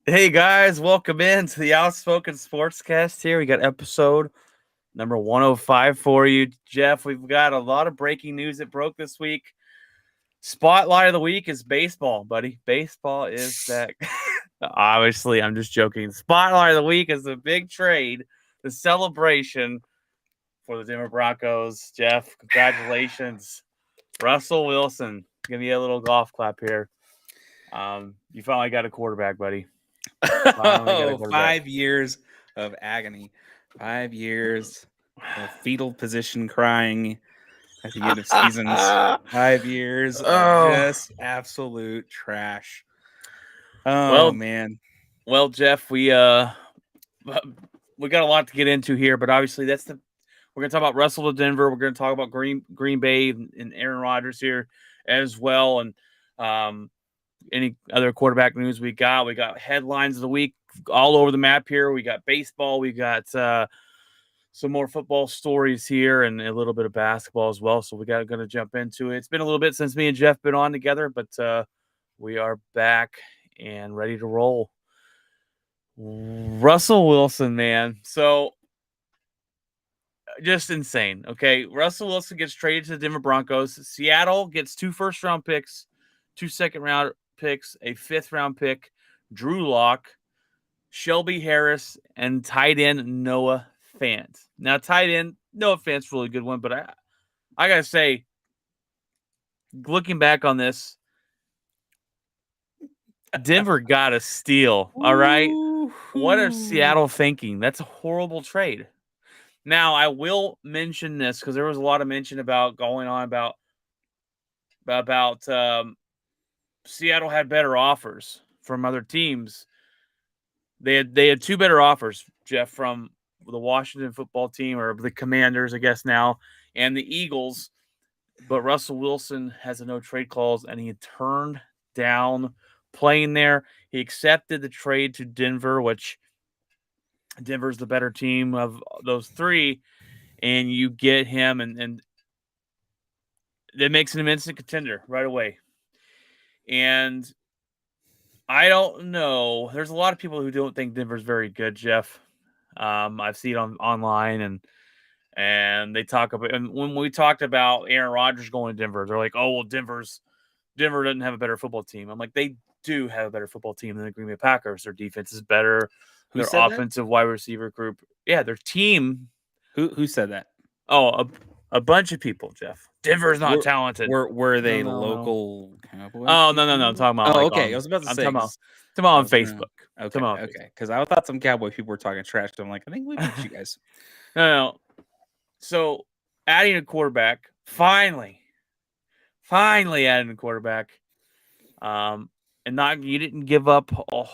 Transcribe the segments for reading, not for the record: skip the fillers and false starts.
Hey guys, welcome in to the Outspoken Sportscast here. We got episode number 105 for you. Jeff, we've got a lot of breaking news that broke this week. Spotlight of the week is baseball, buddy. Baseball is back. Obviously, I'm just joking. Spotlight of the week is the big trade, the celebration for the Denver Broncos. Jeff, congratulations. Russell Wilson. Give me a little golf clap here. You finally got a quarterback, buddy. Finally got a quarterback. 5 years of agony, 5 years of fetal position crying at the end of seasons, 5 years of just absolute trash. Oh man. Well, Jeff, we got a lot to get into here, but obviously we're gonna talk about Russell to Denver. We're gonna talk about Green Bay and Aaron Rodgers here as well, and any other quarterback news we got. We got headlines of the week all over the map here. We got baseball. We got some more football stories here and a little bit of basketball as well. So we got going to jump into it. It's been a little bit since me and Jeff been on together, but we are back and ready to roll. Russell Wilson, man. So just insane. Okay. Russell Wilson gets traded to the Denver Broncos. Seattle gets 2 first-round picks, 2 second-round picks, a 5th-round pick, Drew Lock, Shelby Harris, and tight end Noah Fant. Now, tight end Noah Fant's a really good one, but I gotta say, looking back on this, Denver got a steal. All right, what are Seattle thinking? That's a horrible trade. Now, I will mention this because there was a lot of mention about going on about Seattle had better offers from other teams. They had 2 better offers, Jeff, from the Washington football team or the Commanders, I guess now, and the Eagles. But Russell Wilson has a no trade clause, and he turned down playing there. He accepted the trade to Denver, which Denver's the better team of those 3, and you get him, and that makes him an instant contender right away. And I don't know. There's a lot of people who don't think Denver's very good, Jeff. I've seen it online, and they talk about, and when we talked about Aaron Rodgers going to Denver, they're like, "Oh, well, Denver doesn't have a better football team." I'm like, they do have a better football team than the Green Bay Packers. Their defense is better. Who Their said that? offensive wide receiver group, yeah, their team. Who said that? Oh, a bunch of people, Jeff. Denver's not talented. Were they No. local Cowboys? Oh, no. I'm talking about. Okay. I was about to say. I'm talking about on Facebook. Okay. Because I thought some Cowboy people were talking trash. So I'm like, I think we beat you guys. No. So adding a quarterback, finally adding a quarterback, and you didn't give up. A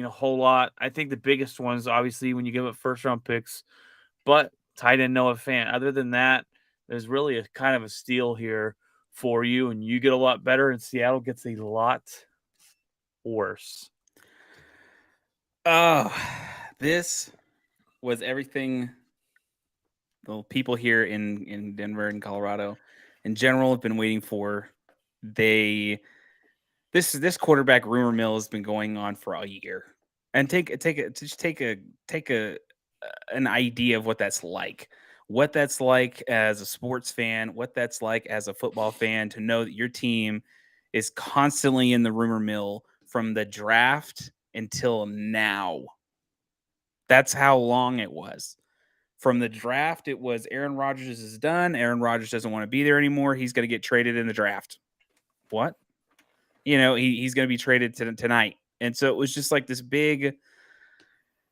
whole lot. I think the biggest one is obviously when you give up 1st-round picks, but tight end Noah Fant. Other than that, there's really a kind of a steal here for you, and you get a lot better, and Seattle gets a lot worse. Oh, this was everything the people here in Denver and Colorado in general have been waiting for. This quarterback rumor mill has been going on for a year, and take an idea of what that's like. What that's like as a sports fan, what that's like as a football fan, to know that your team is constantly in the rumor mill from the draft until now. That's how long it was. From the draft, it was Aaron Rodgers is done. Aaron Rodgers doesn't want to be there anymore. He's going to get traded in the draft. What? He's going to be traded tonight. And so it was just like this big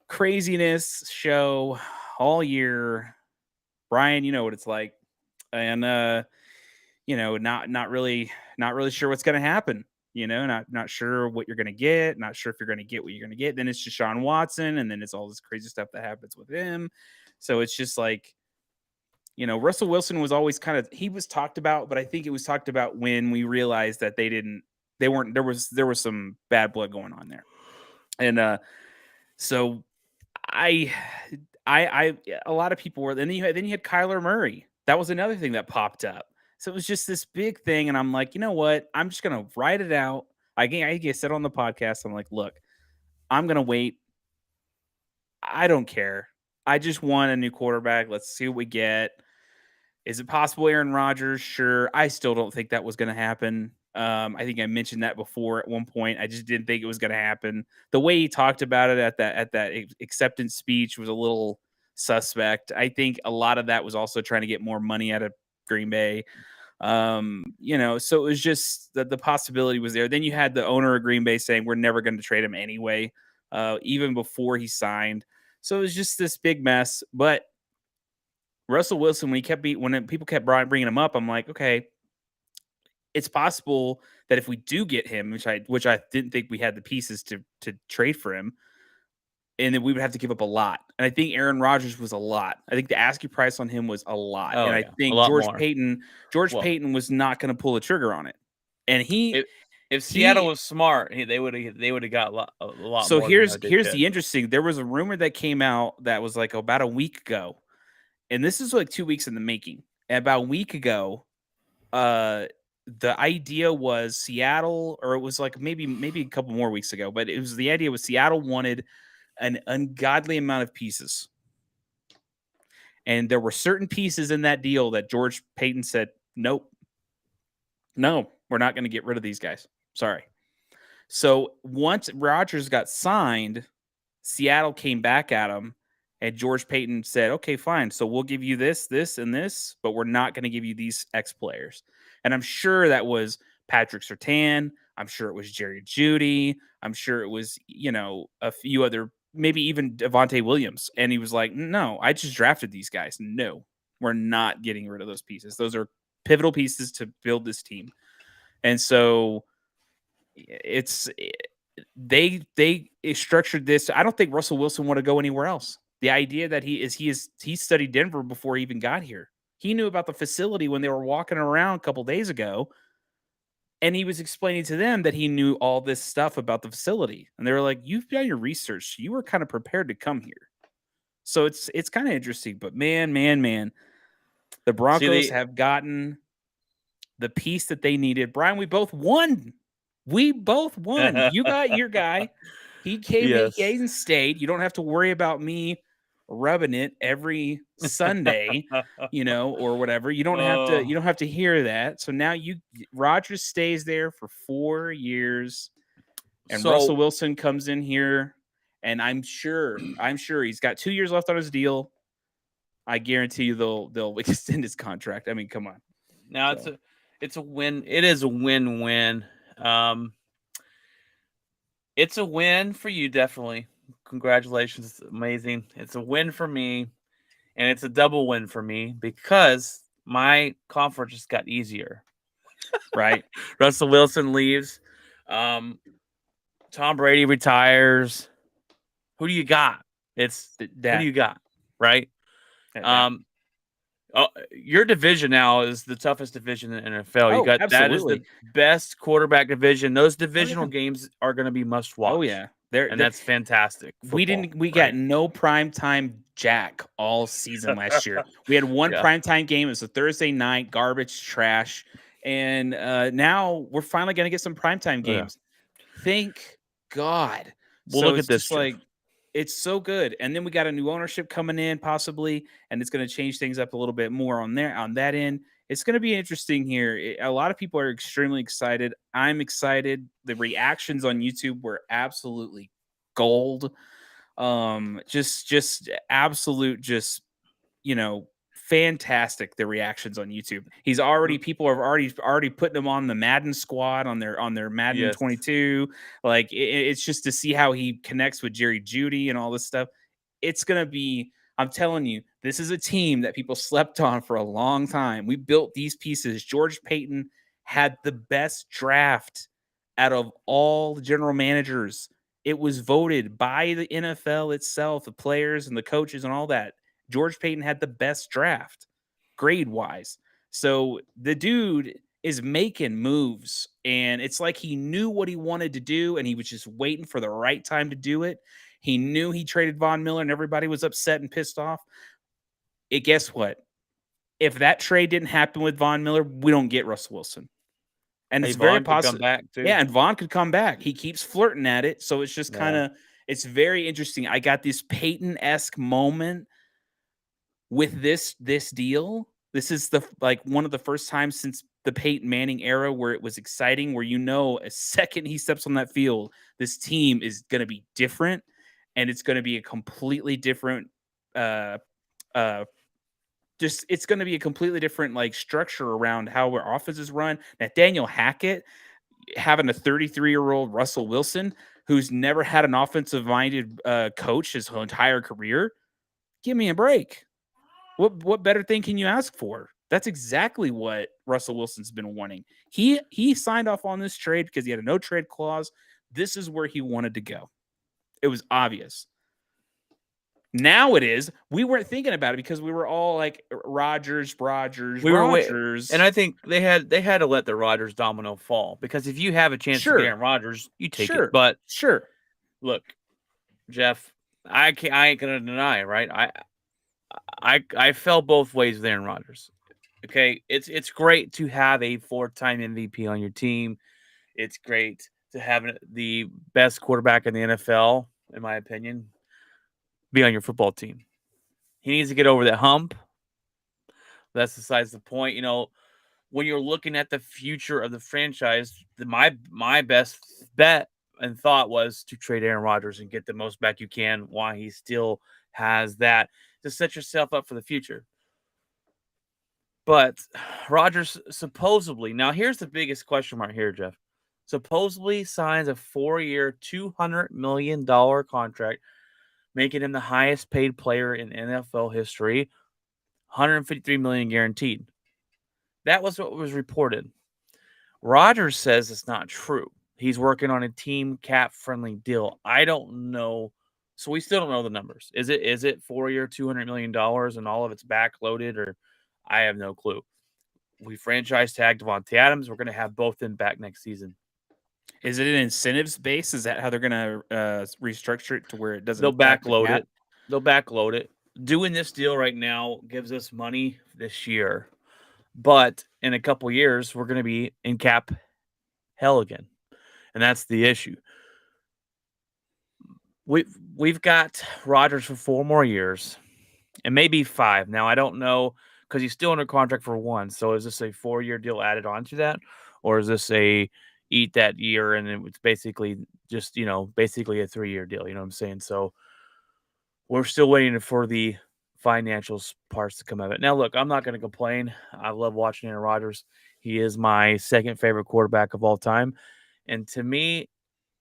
craziness show all year. Brian, you know what it's like. And, not really sure what's going to happen. Not sure what you're going to get. Not sure if you're going to get what you're going to get. Then it's Deshaun Watson. And then it's all this crazy stuff that happens with him. So it's just like, Russell Wilson was always he was talked about, but I think it was talked about when we realized that there was some bad blood going on there. And so a lot of people were, then you had Kyler Murray. That was another thing that popped up. So it was just this big thing. And I'm like, you know what? I'm just going to write it out. I said on the podcast, I'm like, look, I'm going to wait. I don't care. I just want a new quarterback. Let's see what we get. Is it possible Aaron Rodgers? Sure. I still don't think that was going to happen. I think I mentioned that before at one point. I just didn't think it was going to happen. The way he talked about it at that acceptance speech was a little suspect. I think a lot of that was also trying to get more money out of Green Bay. So it was just that the possibility was there. Then you had the owner of Green Bay saying we're never going to trade him anyway, even before he signed. So it was just this big mess. But Russell Wilson, when people kept bringing him up, I'm like, okay, it's possible that if we do get him, which I didn't think we had the pieces to trade for him, and then we would have to give up a lot. And I think Aaron Rodgers was a lot. I think the asking price on him was a lot. Oh, And I yeah, a think lot more. George Well, Payton was not going to pull the trigger on it. And if Seattle was smart, they would have got a lot so more. here's the interesting. There was a rumor that came out that was like about a week ago, and this is like 2 weeks in the making. And about a week ago, the idea was Seattle, or it was like maybe a couple more weeks ago, but the idea was Seattle wanted an ungodly amount of pieces. And there were certain pieces in that deal that George Payton said, nope, no, we're not going to get rid of these guys. Sorry. So once Rodgers got signed, Seattle came back at him, and George Payton said, okay, fine. So we'll give you this, this, and this, but we're not going to give you these X players. And I'm sure that was Patrick Surtain. I'm sure it was Jerry Jeudy. I'm sure it was, a few other, maybe even Devontae Williams. And he was like, no, I just drafted these guys. No, we're not getting rid of those pieces. Those are pivotal pieces to build this team. And so they structured this. I don't think Russell Wilson want to go anywhere else. The idea that he studied Denver before he even got here. He knew about the facility when they were walking around a couple days ago, and he was explaining to them that he knew all this stuff about the facility. And they were like, "You've done your research. You were kind of prepared to come here." So it's kind of interesting. But man, the Broncos have gotten the piece that they needed. Brian, we both won. You got your guy. He came in, and stayed. You don't have to worry about me rubbing it every Sunday, or whatever. You don't have to hear that. So now Rodgers stays there for 4 years, and Russell Wilson comes in here, and I'm sure he's got 2 years left on his deal. I guarantee you they'll extend his contract. I mean, come on. Now it's a win. It is a win-win. It's a win for you, definitely. Congratulations. It's amazing. It's a win for me, and it's a double win for me because my conference just got easier. Right? Russell Wilson leaves. Tom Brady retires. Who do you got? Who do you got? Right? Your division now is the toughest division in the NFL. That is the best quarterback division. Those divisional games are going to be must watch. Oh yeah, that's fantastic. Football, we got no primetime jack all season last year. We had one primetime game. It was a Thursday night, garbage trash, and now we're finally going to get some primetime games. Yeah. Thank God. Well, look at this. It's so good. And then we got a new ownership coming in possibly, and it's going to change things up a little bit more on that end. It's going to be interesting here. A lot of people are extremely excited. I'm excited. The reactions on YouTube were absolutely gold. Just absolute, fantastic. The reactions on YouTube. People are already putting him on the Madden squad on their Madden 22. Like it's just to see how he connects with Jerry Jeudy and all this stuff. It's gonna be. I'm telling you, this is a team that people slept on for a long time. We built these pieces. George Payton had the best draft out of all the general managers. It was voted by the NFL itself, the players and the coaches and all that. George Payton had the best draft grade-wise. So the dude is making moves, and it's like he knew what he wanted to do, and he was just waiting for the right time to do it. He knew he traded Von Miller, and everybody was upset and pissed off. Guess what? If that trade didn't happen with Von Miller, we don't get Russell Wilson. And it's very possible. Come back too. Yeah, and Von could come back. He keeps flirting at it, so it's just kind of It's very interesting. I got this Peyton-esque moment with this deal. This is one of the first times since the Peyton Manning era where it was exciting, where a second he steps on that field, this team is going to be different, and it's going to be a completely different uh uh it's going to be a completely different like structure around how our offense is run. Nathaniel Hackett having a 33-year-old Russell Wilson who's never had an offensive minded coach his whole entire career. Give me a break. What better thing can you ask for? That's exactly what Russell Wilson's been wanting. He signed off on this trade because he had a no trade clause. This is where he wanted to go. It was obvious. Now it is. We weren't thinking about it because we were all like Rodgers. And I think they had to let the Rodgers domino fall, because if you have a chance to get Aaron Rodgers, you take it. But look, Jeff, I ain't gonna deny, right? I fell both ways with Aaron Rodgers. Okay, it's great to have a 4-time MVP on your team. It's great to have the best quarterback in the NFL, in my opinion, be on your football team. He needs to get over that hump. That's besides the point. You know, when you're looking at the future of the franchise, my best bet and thought was to trade Aaron Rodgers and get the most back you can while he still has that, to set yourself up for the future. But Rodgers supposedly, now here's the biggest question mark here, Jeff. Supposedly signs a 4-year, $200 million contract, making him the highest paid player in NFL history, $153 million guaranteed. That was what was reported. Rodgers says it's not true. He's working on a team cap friendly deal. I don't know. So we still don't know the numbers. Is it 4-year, $200 million and all of it's backloaded, or I have no clue. We franchise tagged Devontae Adams. We're going to have both of them back next season. Is it an incentives base? Is that how they're going to restructure it to where it doesn't? They'll backload it. They'll backload it. Doing this deal right now gives us money this year, but in a couple years we're going to be in cap hell again, and that's the issue. We've got Rodgers for 4 more years, and maybe 5. Now I don't know, because he's still under contract for 1. So is this a 4-year deal added on to that, or is this a eat that year and it's basically just basically a 3-year deal? You know what I'm saying? So we're still waiting for the financial parts to come out of it. Now, look, I'm not going to complain. I love watching Aaron Rodgers. He is my second favorite quarterback of all time, and to me,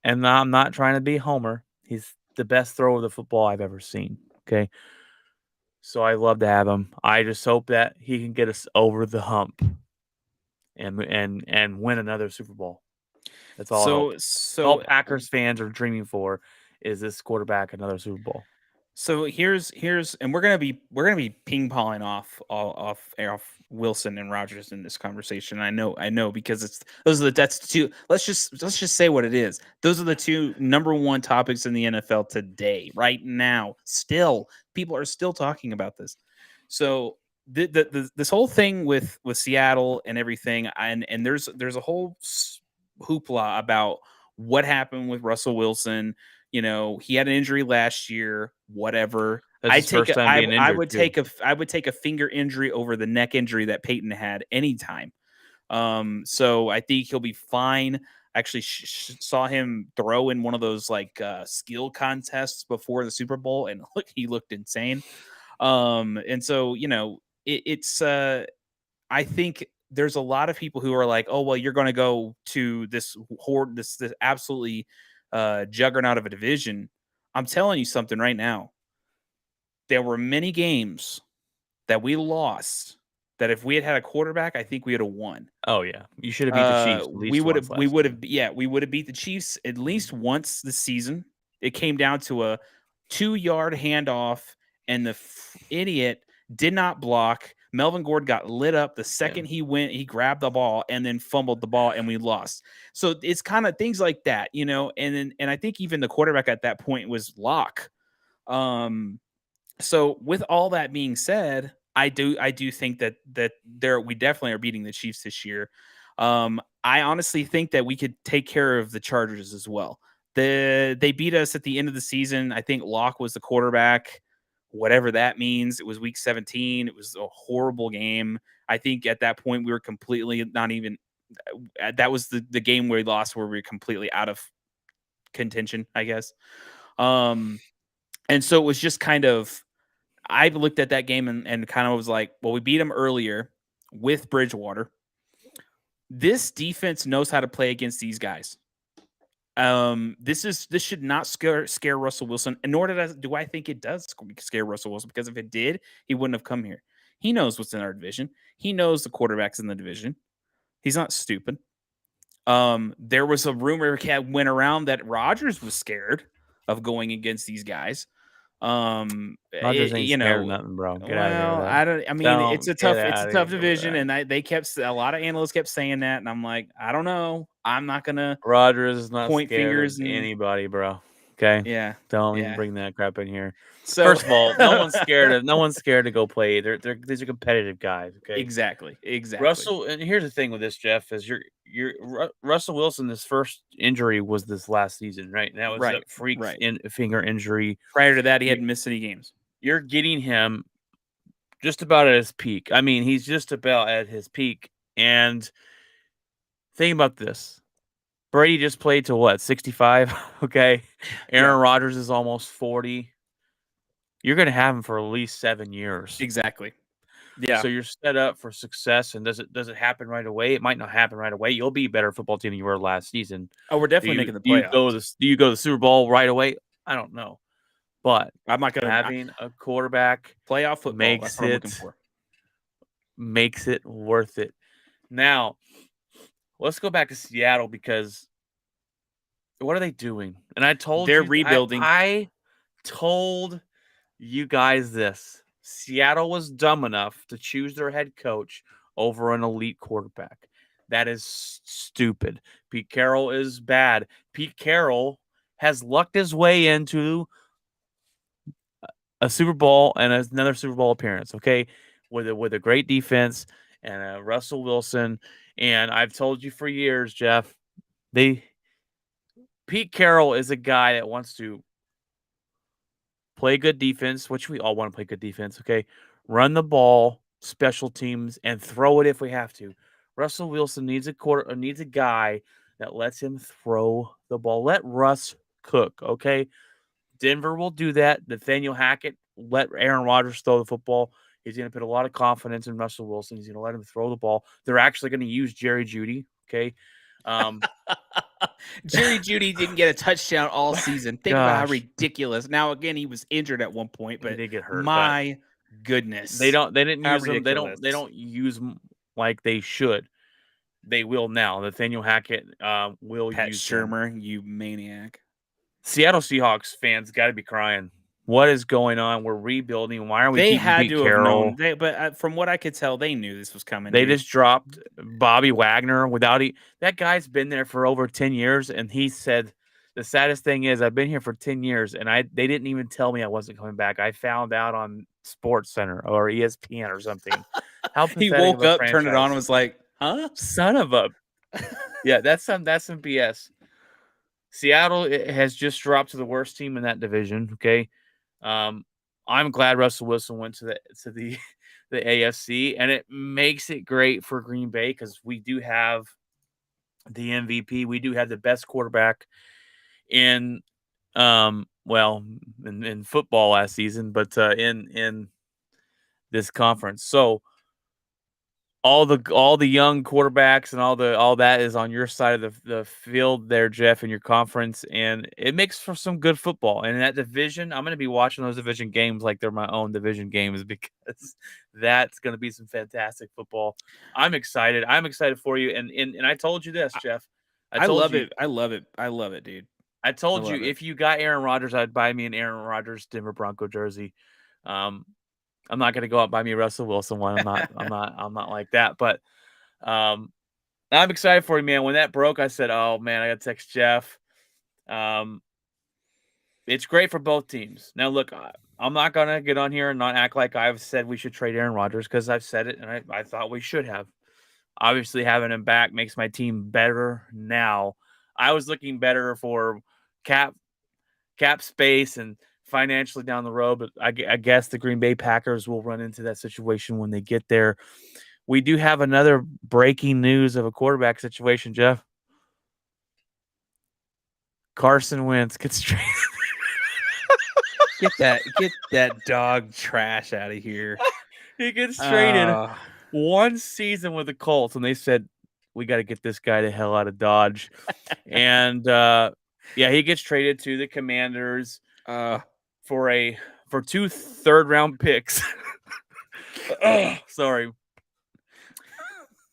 and I'm not trying to be Homer, he's the best thrower of the football I've ever seen. Okay. So I love to have him. I just hope that he can get us over the hump and win another Super Bowl. That's all. All Packers fans are dreaming for is this quarterback another Super Bowl. So here's and we're gonna be ping ponging off Wilson and Rodgers in this conversation. I know because that's the two. Let's just say what it is. Those are the 2 number 1 topics in the NFL today, right now. Still, people are still talking about this. So this whole thing with Seattle and everything, and there's a whole hoopla about what happened with Russell Wilson. You know, he had an injury last year, whatever. I would take a finger injury over the neck injury that Peyton had anytime. So I think he'll be fine. Actually saw him throw in one of those like skill contests before the Super Bowl, and he looked insane. And so, it's I think there's a lot of people who are like, oh, well, you're going to go to this absolutely juggernaut of a division. I'm telling you something right now. There were many games that we lost that if we had a quarterback, I think we would have won. Oh yeah, you should have beat the Chiefs. We would have beat the Chiefs at least once this season. It came down to a 2-yard handoff, and the idiot did not block. Melvin Gordon got lit up the second he grabbed the ball and then fumbled the ball, and we lost. So it's kind of things like that, and I think even the quarterback at that point was Locke. So with all that being said, I do think that we definitely are beating the Chiefs this year. I honestly think that we could take care of the Chargers as well. They beat us at the end of the season. I think Locke was the quarterback, whatever that means. It was week 17. It was a horrible game. I think at that point we were completely not even. That was the game where we lost, where we were completely out of contention, I guess. And so it was just kind of. I looked at that game and kind of was like, well, we beat them earlier with Bridgewater. This defense knows how to play against these guys. This should not scare Russell Wilson, and nor do I think it does scare Russell Wilson, because if it did, he wouldn't have come here. He knows what's in our division. He knows the quarterbacks in the division. He's not stupid. There was a rumor went around that Rodgers was scared of going against these guys. Rodgers ain't scared of nothing, bro. Get out of here with that. I don't. I mean, it's a tough division, that. and they kept a lot of analysts kept saying that, and I'm like, I don't know. I'm not gonna. Rodgers is not point scared fingers of and- anybody, bro. Okay. Yeah. Don't yeah. even bring that crap in here. So First of all, no one's scared to go play. These are competitive guys. Okay. Exactly. Russell, and here's the thing with this, Jeff, is Russell Wilson. His first injury was this last season, right? And that was a freak finger injury. Prior to that, he hadn't missed any games. You're getting him just about at his peak. I mean, he's just about at his peak. And think about this. Brady just played to what, 65? Okay. Aaron Rodgers is almost 40. You're going to have him for at least 7 years. Exactly. Yeah. So you're set up for success. And does it happen right away? It might not happen right away. You'll be a better football team than you were last season. Oh, we're definitely making the playoffs. Do you go to the Super Bowl right away? I don't know. But I'm not going to having a quarterback playoff football. That's what I'm looking for. Makes it worth it. Now, let's go back to Seattle, because what are they doing? And I told they're rebuilding. I told you guys this. Seattle was dumb enough to choose their head coach over an elite quarterback. That is stupid. Pete Carroll is bad. Pete Carroll has lucked his way into a Super Bowl and another Super Bowl appearance, okay, with a great defense and Russell Wilson. And I've told you for years, Jeff, Pete Carroll is a guy that wants to play good defense, which we all want to play good defense, okay? Run the ball, special teams, and throw it if we have to. Russell Wilson needs a guy that lets him throw the ball. Let Russ cook, okay? Denver will do that. Nathaniel Hackett, let Aaron Rodgers throw the football. He's going to put a lot of confidence in Russell Wilson. He's going to let him throw the ball. They're actually going to use Jerry Jeudy, okay? Jerry Jeudy didn't get a touchdown all season. Think about how ridiculous. Now, again, he was injured at one point, but he did get hurt. My goodness, they didn't use him. They don't use him like they should. They will now. Nathaniel Hackett will Pat use Shermer, him. you maniac. Seattle Seahawks fans got to be crying. What is going on? We're rebuilding. Why are we keeping Pete Carroll? But from what I could tell, they knew this was coming. They just dropped Bobby Wagner that guy's been there for over 10 years, and he said the saddest thing is I've been here for 10 years, and they didn't even tell me I wasn't coming back. I found out on Sports Center or ESPN or something. How he woke up, turned it on, and was like, "Huh, son of a." Yeah, that's some BS. Seattle has just dropped to the worst team in that division. Okay. I'm glad Russell Wilson went to the AFC, and it makes it great for Green Bay because we do have the MVP. We do have the best quarterback in in football last season, but in this conference. So all the young quarterbacks and all that is on your side of the field there, Jeff, in your conference, and it makes for some good football. And in that division, I'm going to be watching those division games like they're my own division games because that's going to be some fantastic football. I'm excited. I'm excited for you. And I told you this, Jeff. I love it. I love it. I love it, dude. I told you if you got Aaron Rodgers, I'd buy me an Aaron Rodgers Denver Bronco jersey. I'm not going to go out and buy me a Russell Wilson one. I'm not like that. But I'm excited for you, man. When that broke, I said, "Oh man, I got to text Jeff." It's great for both teams. Now, look, I'm not going to get on here and not act like I've said we should trade Aaron Rodgers because I've said it and I thought we should have. Obviously, having him back makes my team better now. I was looking better for cap space and financially down the road. But I guess the Green Bay Packers will run into that situation when they get there. We do have another breaking news of a quarterback situation, Jeff. Carson Wentz gets traded. Get that dog trash out of here. He gets traded 1 season with the Colts, and they said, we got to get this guy the hell out of Dodge. And he gets traded to the Commanders for 2 third-round picks. Sorry.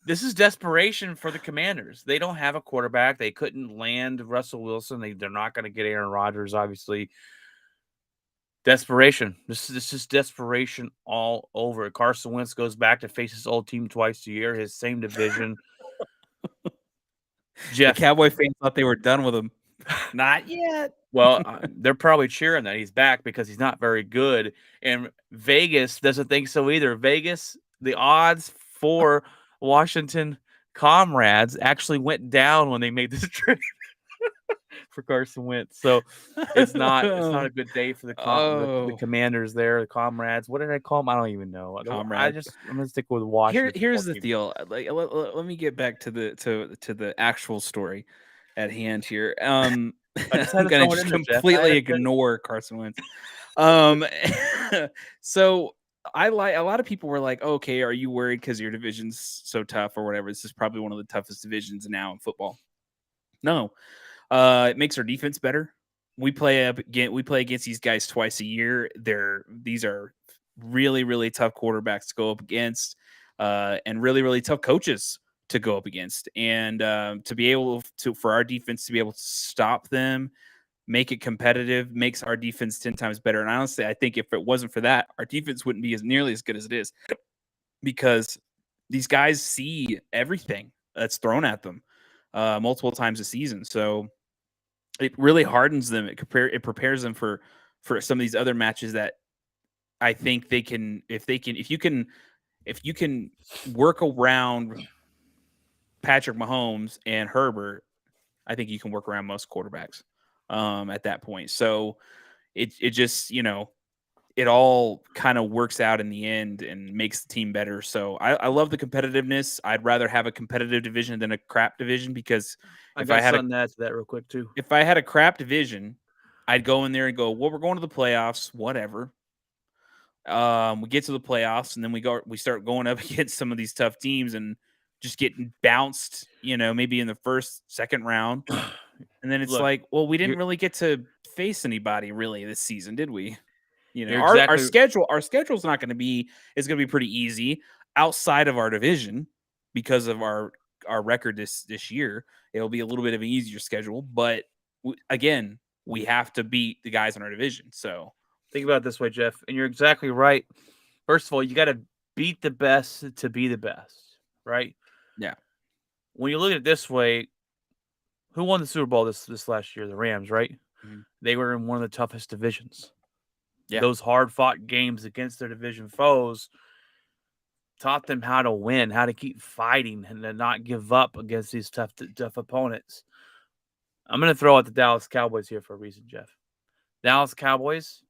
This is desperation for the Commanders. They don't have a quarterback. They couldn't land Russell Wilson. They're not going to get Aaron Rodgers, obviously. Desperation. This is desperation all over. Carson Wentz goes back to face his old team twice a year, his same division. Jeff, the Cowboy fans thought they were done with him. Not yet. Well, they're probably cheering that he's back because he's not very good. And Vegas doesn't think so either. Vegas, the odds for Washington Comrades actually went down when they made this trade for Carson Wentz. So it's not a good day for the Commanders there, the Comrades. What did I call them? I don't even know. I'm gonna stick with Washington. Here's the deal. Like, let me get back to the actual story at hand here. I'm gonna just completely ignore Carson Wentz. So a lot of people were like, okay, are you worried because your division's so tough or whatever? This is probably one of the toughest divisions now in football. No. It makes our defense better. We play against these guys twice a year. These are really, really tough quarterbacks to go up against, and really, really tough coaches to go up against. And to be able for our defense to be able to stop them, make it competitive, makes our defense 10 times better. And honestly, I think if it wasn't for that, our defense wouldn't be nearly as good as it is, because these guys see everything that's thrown at them multiple times a season. So it really hardens them. It prepares them for some of these other matches that I think they can, if you can work around Patrick Mahomes and Herbert, I think you can work around most quarterbacks at that point. So it just, it all kind of works out in the end and makes the team better. So I love the competitiveness. I'd rather have a competitive division than a crap division, because if I had to add to that real quick too. If I had a crap division, I'd go in there and go, well, we're going to the playoffs, whatever. We get to the playoffs, and then we start going up against some of these tough teams and just getting bounced, maybe in the first, second round. And then it's like, well, we didn't really get to face anybody really this season, did we? Our schedule's not going to be, it's going to be pretty easy outside of our division because of our record this year. It'll be a little bit of an easier schedule, but again, we have to beat the guys in our division. So think about it this way, Jeff, and you're exactly right. First of all, you got to beat the best to be the best, right? Yeah. When you look at it this way, who won the Super Bowl this last year? The Rams, right? Mm-hmm. They were in one of the toughest divisions. Yeah. Those hard-fought games against their division foes taught them how to win, how to keep fighting, and to not give up against these tough opponents. I'm going to throw out the Dallas Cowboys here for a reason, Jeff. Dallas Cowboys,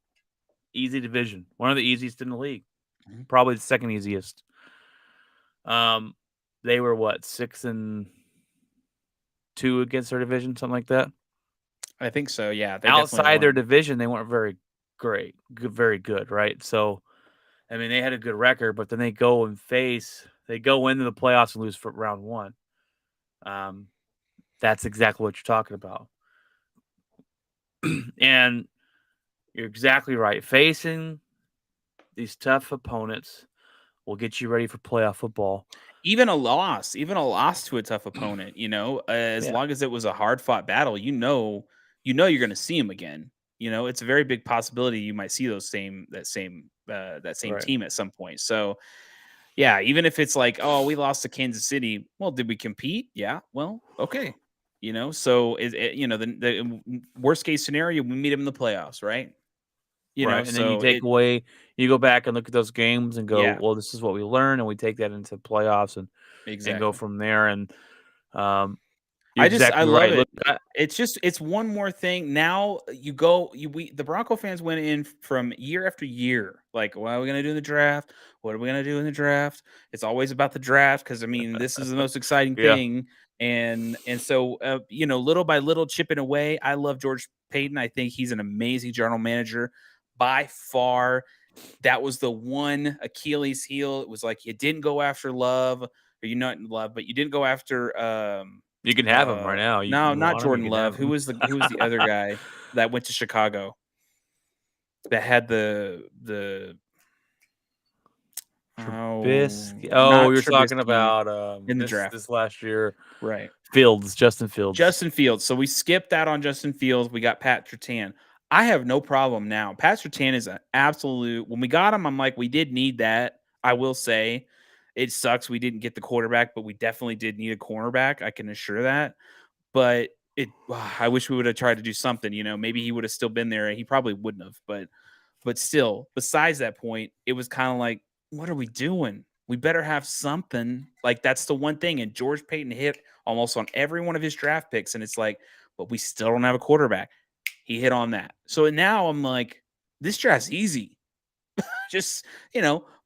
easy division. One of the easiest in the league. Mm-hmm. Probably the second easiest. They were, 6-2 against their division, something like that? I think so, yeah. Outside their division, they weren't very very good, right? So, I mean, they had a good record, but then they go into the playoffs and lose for round one. That's exactly what you're talking about. And you're exactly right. Facing these tough opponents will get you ready for playoff football. Even a loss to a tough opponent, as long as it was a hard-fought battle, you're going to see them again. It's a very big possibility you might see that same right. team at some point. So, yeah, even if it's like, oh, we lost to Kansas City. Well, did we compete? Yeah. Well, okay. So the worst case scenario, we meet them in the playoffs, right? And then you go back and look at those games and go, well, this is what we learned, and we take that into playoffs and go from there. And You're I exactly love right. it. Look, It's one more thing. Now the Bronco fans went in from year after year. Like, what are we gonna do in the draft? What are we gonna do in the draft? It's always about the draft because I mean, this is the most exciting yeah, thing. And so little by little, chipping away. I love George Payton. I think he's an amazing general manager. By far, that was the one Achilles heel. It was like you didn't go after Love, or you not Love, but you didn't go after you can have him right now. no, You not want him, you Jordan can have Love. him. Who was the other guy that went to Chicago that had the Trubisky. Oh, not you're talking Trubisky about in the this draft. last year. Right. Justin Fields. Justin Fields. So we skipped that on Justin Fields. We got Pat Surtain. I have no problem now. Pat Surtain is an absolute. When we got him, I'm like, we did need that. I will say, it sucks we didn't get the quarterback, but we definitely did need a cornerback. I can assure that. But I wish we would have tried to do something. Maybe he would have still been there. He probably wouldn't have. But still, besides that point, it was kind of like, what are we doing? We better have something. Like, that's the one thing. And George Payton hit almost on every one of his draft picks. And it's like, but we still don't have a quarterback. He hit on that. So now I'm like, this draft's easy. Just,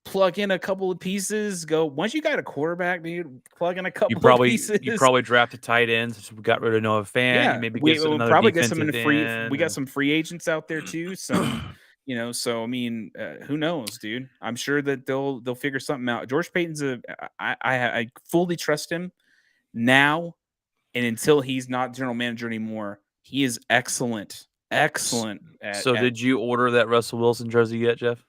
plug in a couple of pieces. Go, once you got a quarterback, dude, plug in a couple of pieces. You probably drafted tight ends. So we got rid of Noah Fant. Yeah, You maybe we get we'll another probably get some in defensive the free. end. We got some free agents out there too. Some, So I mean, who knows, dude? I'm sure that they'll figure something out. George Payton's I fully trust him now, and until he's not general manager anymore, he is excellent. Excellent. So did you order that Russell Wilson jersey yet, Jeff?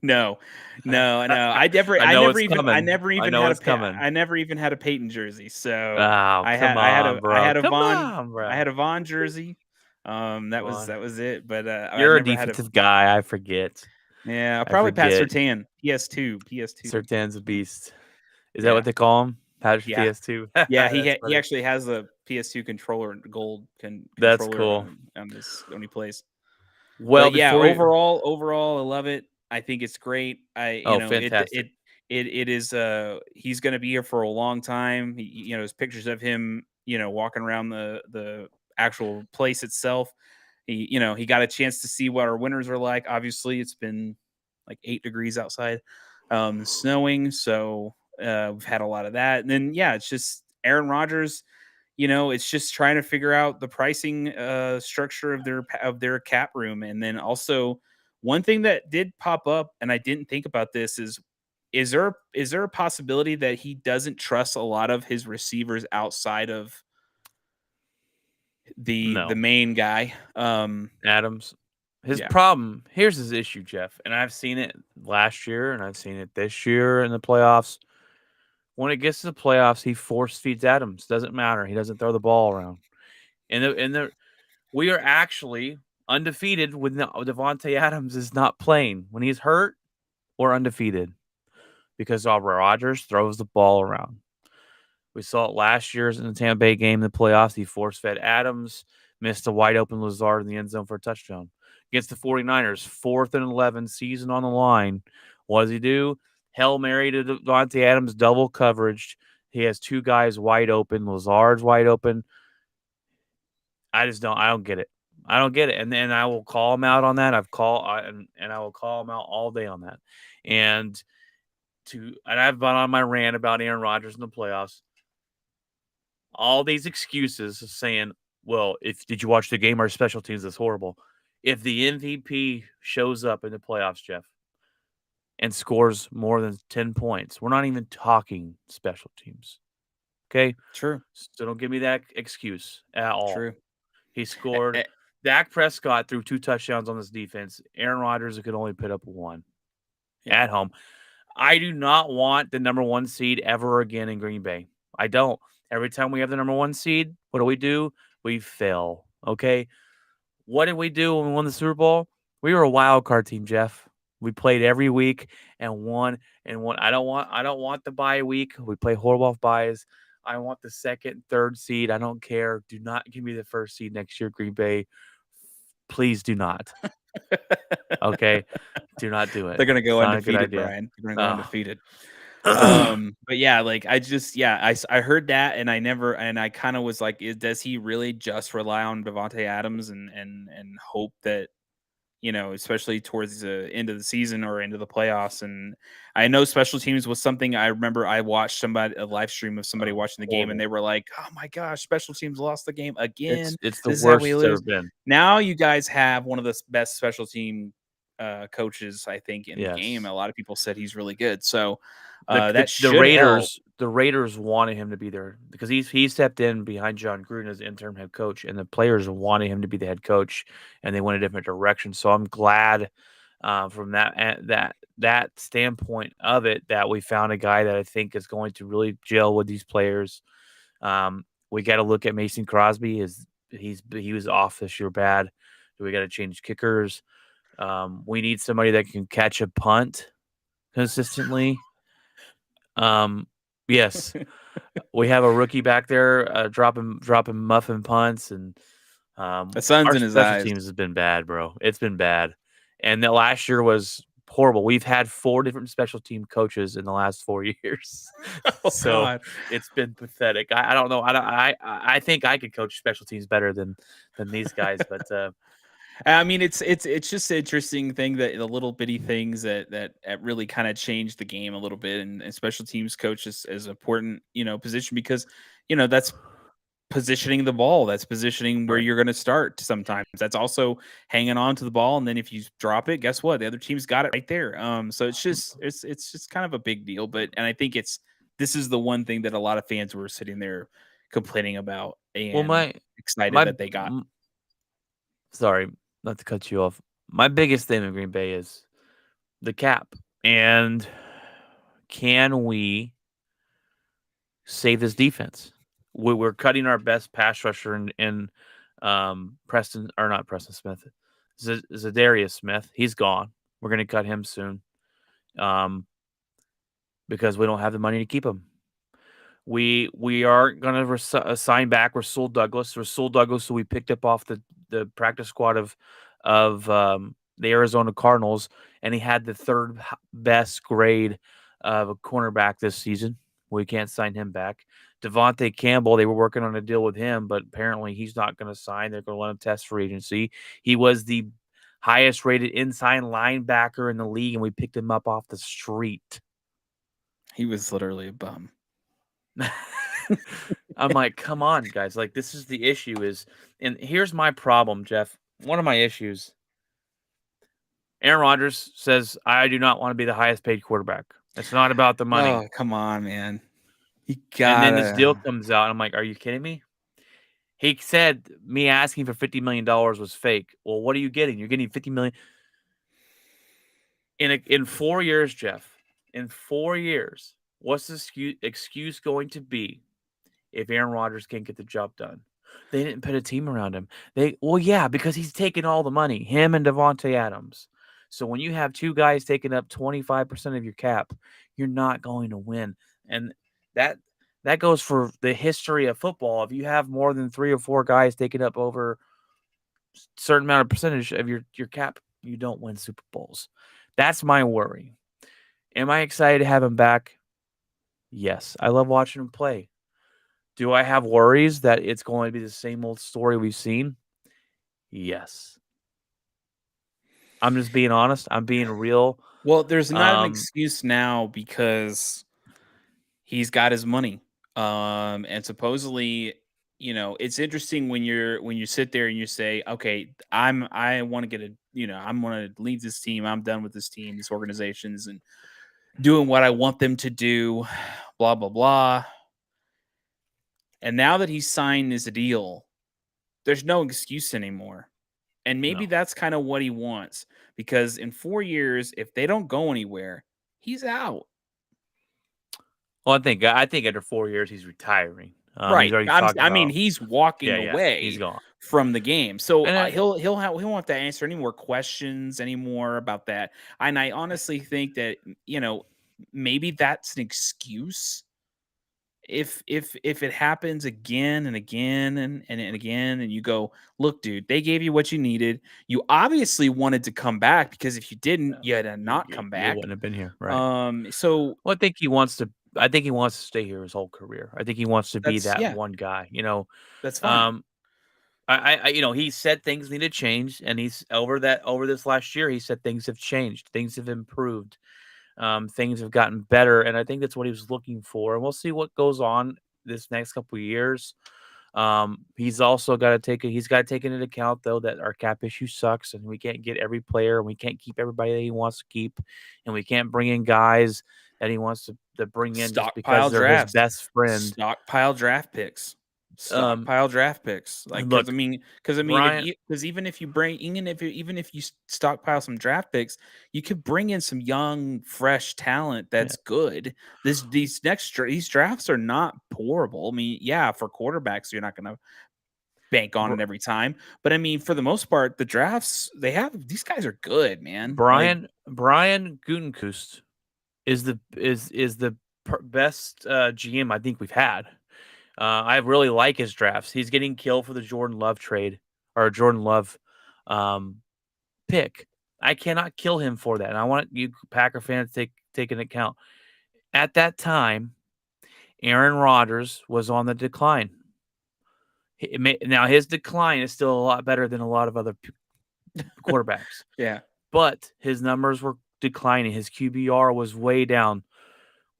No. I I know it's coming. I never even I know had it's coming. I never even had a Peyton jersey. So Oh, come on, bro. I had a Come Vaughn on, bro. I had a Vaughn jersey. That Vaughn. was it. But You're I a never had defensive guy. I forget. Yeah, I probably Pat forget. Surtain. PS2. Surtain's a beast. Is that what they call him? Patrick Yeah. PS2. Yeah, he actually has a PS2 controller, gold That's controller cool. on when he plays. Well, But yeah, before overall, I love it. I think it's great. fantastic. It is. He's going to be here for a long time. There's pictures of him, walking around the actual place itself. He got a chance to see what our winters are like. Obviously, it's been like 8 degrees outside, snowing. So we've had a lot of that. And then it's just Aaron Rodgers. It's just trying to figure out the pricing structure of their cap room. And then also, one thing that did pop up, and I didn't think about this, is there a possibility that he doesn't trust a lot of his receivers outside of the main guy, Adams? His Yeah. problem, here's his issue, Jeff, and I've seen it last year and I've seen it this year in the playoffs. When it gets to the playoffs, he force feeds Adams. Doesn't matter. He doesn't throw the ball around. We are actually undefeated when Devontae Adams is not playing. When he's hurt, we're undefeated because Rodgers throws the ball around. We saw it last year in the Tampa Bay game in the playoffs. He force-fed Adams, missed a wide-open Lazard in the end zone for a touchdown. Against the 49ers, 4th and 11, season on the line. What does he do? Hail Mary to Devontae Adams, double coverage. He has 2 guys wide open. Lazard's wide open. I don't get it. I don't get it. And then I will call him out on that. I will call him out all day on that. And I've been on my rant about Aaron Rodgers in the playoffs. All these excuses of saying, well, did you watch the game? Our special teams is horrible. If the MVP shows up in the playoffs, Jeff, and scores more than 10 points, we're not even talking special teams. Okay? True. So don't give me that excuse at all. True. He scored. Dak Prescott threw 2 touchdowns on this defense. Aaron Rodgers could only put up 1 at home. I do not want the number 1 seed ever again in Green Bay. I don't. Every time we have the number 1 seed, what do? We fail. Okay. What did we do when we won the Super Bowl? We were a wild card team, Jeff. We played every week and won and won. I don't want the bye week. We play horrible off byes. I want the 2nd, 3rd seed. I don't care. Do not give me the 1st seed next year, Green Bay. Please do not. Okay. Do not do it. They're going to go undefeated, Brian. They're going to go undefeated. But yeah, like I heard that and I kind of was like, does he really just rely on Devontae Adams and hope that, especially towards the end of the season or into the playoffs. And I know special teams was something I remember I watched a live stream of somebody watching the game and Horrible. they were like, oh my gosh, special teams lost the game again. It's the This is how worst we it's ever lose. been. Now you guys have one of the best special team coaches, I think, in the game. Yes. A lot of people said he's really good. So The the that the should help. Raiders wanted him to be there because he stepped in behind John Gruden as interim head coach, and the players wanted him to be the head coach, and they went a different direction. So I'm glad from that standpoint of it that we found a guy that I think is going to really gel with these players. We got to look at Mason Crosby. He was off this year bad. We got to change kickers. We need somebody that can catch a punt consistently. Yes, we have a rookie back there dropping muffin punts, and The sun's our in his special eyes. teams has been bad, bro. It's been bad, and the last year was horrible. We've had 4 different special team coaches in the last 4 years, Oh so God. it's been pathetic. I don't know. I think I could coach special teams better than these guys, but I mean, it's just an interesting thing that the little bitty things that really kind of changed the game a little bit, and special teams coach is important, position because that's positioning the ball, that's positioning where right. you're going to start. Sometimes that's also hanging on to the ball, and then if you drop it, guess what? The other team's got it right there. So it's just kind of a big deal, and I think this is the one thing that a lot of fans were sitting there complaining about Well, and excited my that they got. sorry, not to cut you off. My biggest thing in Green Bay is the cap. And can we save this defense? We're cutting our best pass rusher in Preston, or not Preston Smith, Zadarius Smith. He's gone. We're going to cut him soon um, because we don't have the money to keep him. We are going to sign back Russel Douglas. Russel Douglas, who we picked up off the practice squad of the Arizona Cardinals, and he had the third best grade of a cornerback this season. We can't sign him back. Devontae Campbell, they were working on a deal with him, but apparently he's not going to sign. They're going to let him test for agency. He was the highest rated inside linebacker in the league, and we picked him up off the street. He was literally a bum. I'm like, come on, guys. Like, this is the issue and here's my problem, Jeff. One of my issues. Aaron Rodgers says, I do not want to be the highest paid quarterback. It's not about the money. Oh, come on, man. You And then this deal gotta. comes out. I'm like, are you kidding me? He said me asking for $50 million was fake. Well, what are you getting? You're getting $50 million in 4 years, Jeff. In 4 years, what's the excuse going to be if Aaron Rodgers can't get the job done? They didn't put a team around him. Yeah, because he's taking all the money, him and Devontae Adams. So when you have 2 guys taking up 25% of your cap, you're not going to win. And that goes for the history of football. If you have more than 3 or 4 guys taking up over a certain amount of percentage of your cap, you don't win Super Bowls. That's my worry. Am I excited to have him back? Yes. I love watching him play. Do I have worries that it's going to be the same old story we've seen? Yes. I'm just being honest. I'm being real. Well, there's not an Um, excuse now because he's got his money. And supposedly, it's interesting when you sit there and you say, okay, I want to get I'm want to lead this team. I'm done with this team, these organizations, and doing what I want them to do, blah, blah, blah. And now that he's signed his deal, there's no excuse anymore. And maybe no. that's kind of what he wants because in 4 years, if they don't go anywhere, he's out. Well, I think after 4 years he's retiring. He's Right. already talked I mean, about. he's walking Yeah, he's away gone. from the game. So And he won't have to answer any more questions anymore about that. And I honestly think that, maybe that's an excuse if it happens again and again and again, and you go, look, dude, they gave you what you needed. You obviously wanted to come back, because if you didn't, you had to not come You back. wouldn't have been here, right? So Well, I think he wants to. I think he wants to stay here his whole career. I think he wants to be that's that yeah, one guy. that's fine. Um, he said things need to change, and he's over this last year. He said things have changed, things have improved, things have gotten better, and I think that's what he was looking for. And we'll see what goes on this next couple of years. He's also got to take into account though that our cap issue sucks, and we can't get every player, and we can't keep everybody that he wants to keep, and we can't bring in guys that he wants to bring in just because Stockpile they're his drafts, best friend. stockpile draft picks, Um, stockpile draft picks. Like, Look, because I mean, if Brian, you because even if you stockpile some draft picks, you could bring in some young, fresh talent yeah, that's good. These drafts are not horrible. I mean, yeah, for quarterbacks, you're not going to bank on Br- it every time, but I mean, for the most part, the drafts they have, these guys are good, man. Like, Brian Gutenkust is the best GM I think we've had. I really like his drafts. He's getting killed for the Jordan Love trade or Jordan Love um, pick. I cannot kill him for that, and I want you Packer fans to take into account. At that time, Aaron Rodgers was on the decline. Now his decline is still a lot better than a lot of other quarterbacks, yeah, but his numbers were declining. His QBR was way down.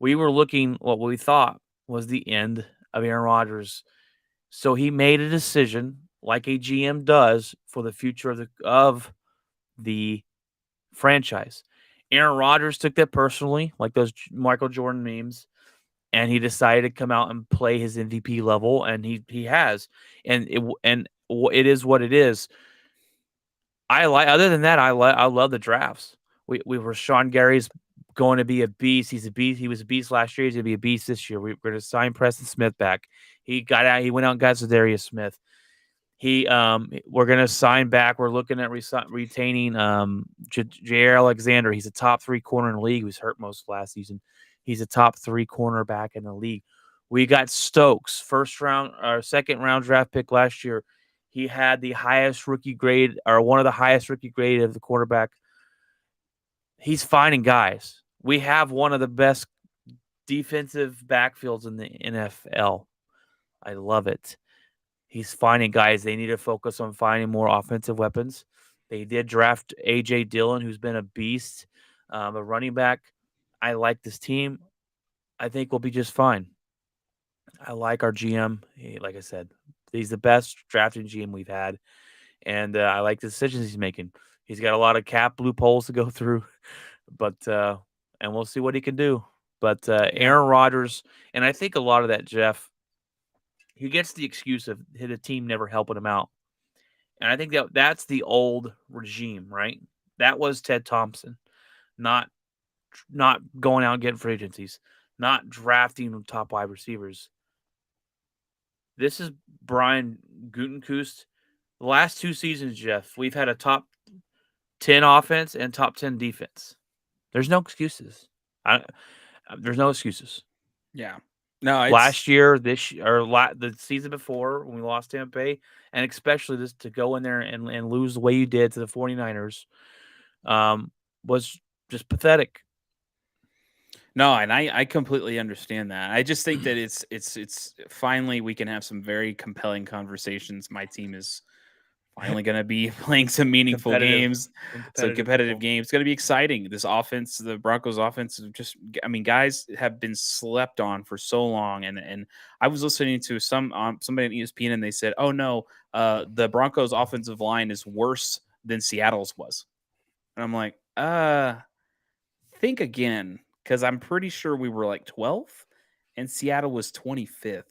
We were looking what we thought was the end of Aaron Rodgers. So he made a decision, like a GM does, for the future of the franchise. Aaron Rodgers took that personally, like those Michael Jordan memes, and he decided to come out and play his MVP level, and he has, it is what it is. I like. Other than that, I love the drafts. We were Sean Gary's going to be a beast. He's a beast. He was a beast last year. He's gonna be a beast this year. We're gonna sign Preston Smith back. He got out. He went out and got Zadarius Smith. We're gonna sign back. We're looking at retaining Jair Alexander. He's a top 3 corner in the league. He was hurt most of last season. He's a top 3 cornerback in the league. We got Stokes, first round or second round draft pick last year. He had the highest rookie grade, or one of the highest rookie grade of the quarterback. He's finding guys. We have one of the best defensive backfields in the NFL. I love it. He's finding guys. They need to focus on finding more offensive weapons. They did draft A.J. Dillon, who's been a beast, a running back. I like this team. I think we'll be just fine. I like our GM. Like I said, he's the best drafting GM we've had, and I like the decisions he's making. He's got a lot of cap loopholes to go through, but and we'll see what he can do. But yeah, Aaron Rodgers, and I think a lot of that, Jeff, he gets the excuse of the team never helping him out. And I think that's the old regime, right? That was Ted Thompson, not not going out and getting free agencies, not drafting top wide receivers. This is Brian Gutenkust. The last 2 seasons, Jeff, we've had a top 10 offense and top 10 defense. There's no excuses. There's no excuses. yeah. No, Last it's year, the season before when we lost Tampa Bay, and especially this to go in there and lose the way you did to the 49ers, um, was just pathetic. no, and I completely understand that. I just think that it's finally we can have some very compelling conversations. My team is finally going to be playing some meaningful Competitive games, and some competitive competitive football. games. It's going to be exciting. This offense, the Broncos offense, is just, I mean, guys have been slept on for so long. And I was listening to somebody on ESPN, and they said, "Oh no, the Broncos offensive line is worse than Seattle's was." And I'm like, think again, because I'm pretty sure we were like 12th and Seattle was 25th.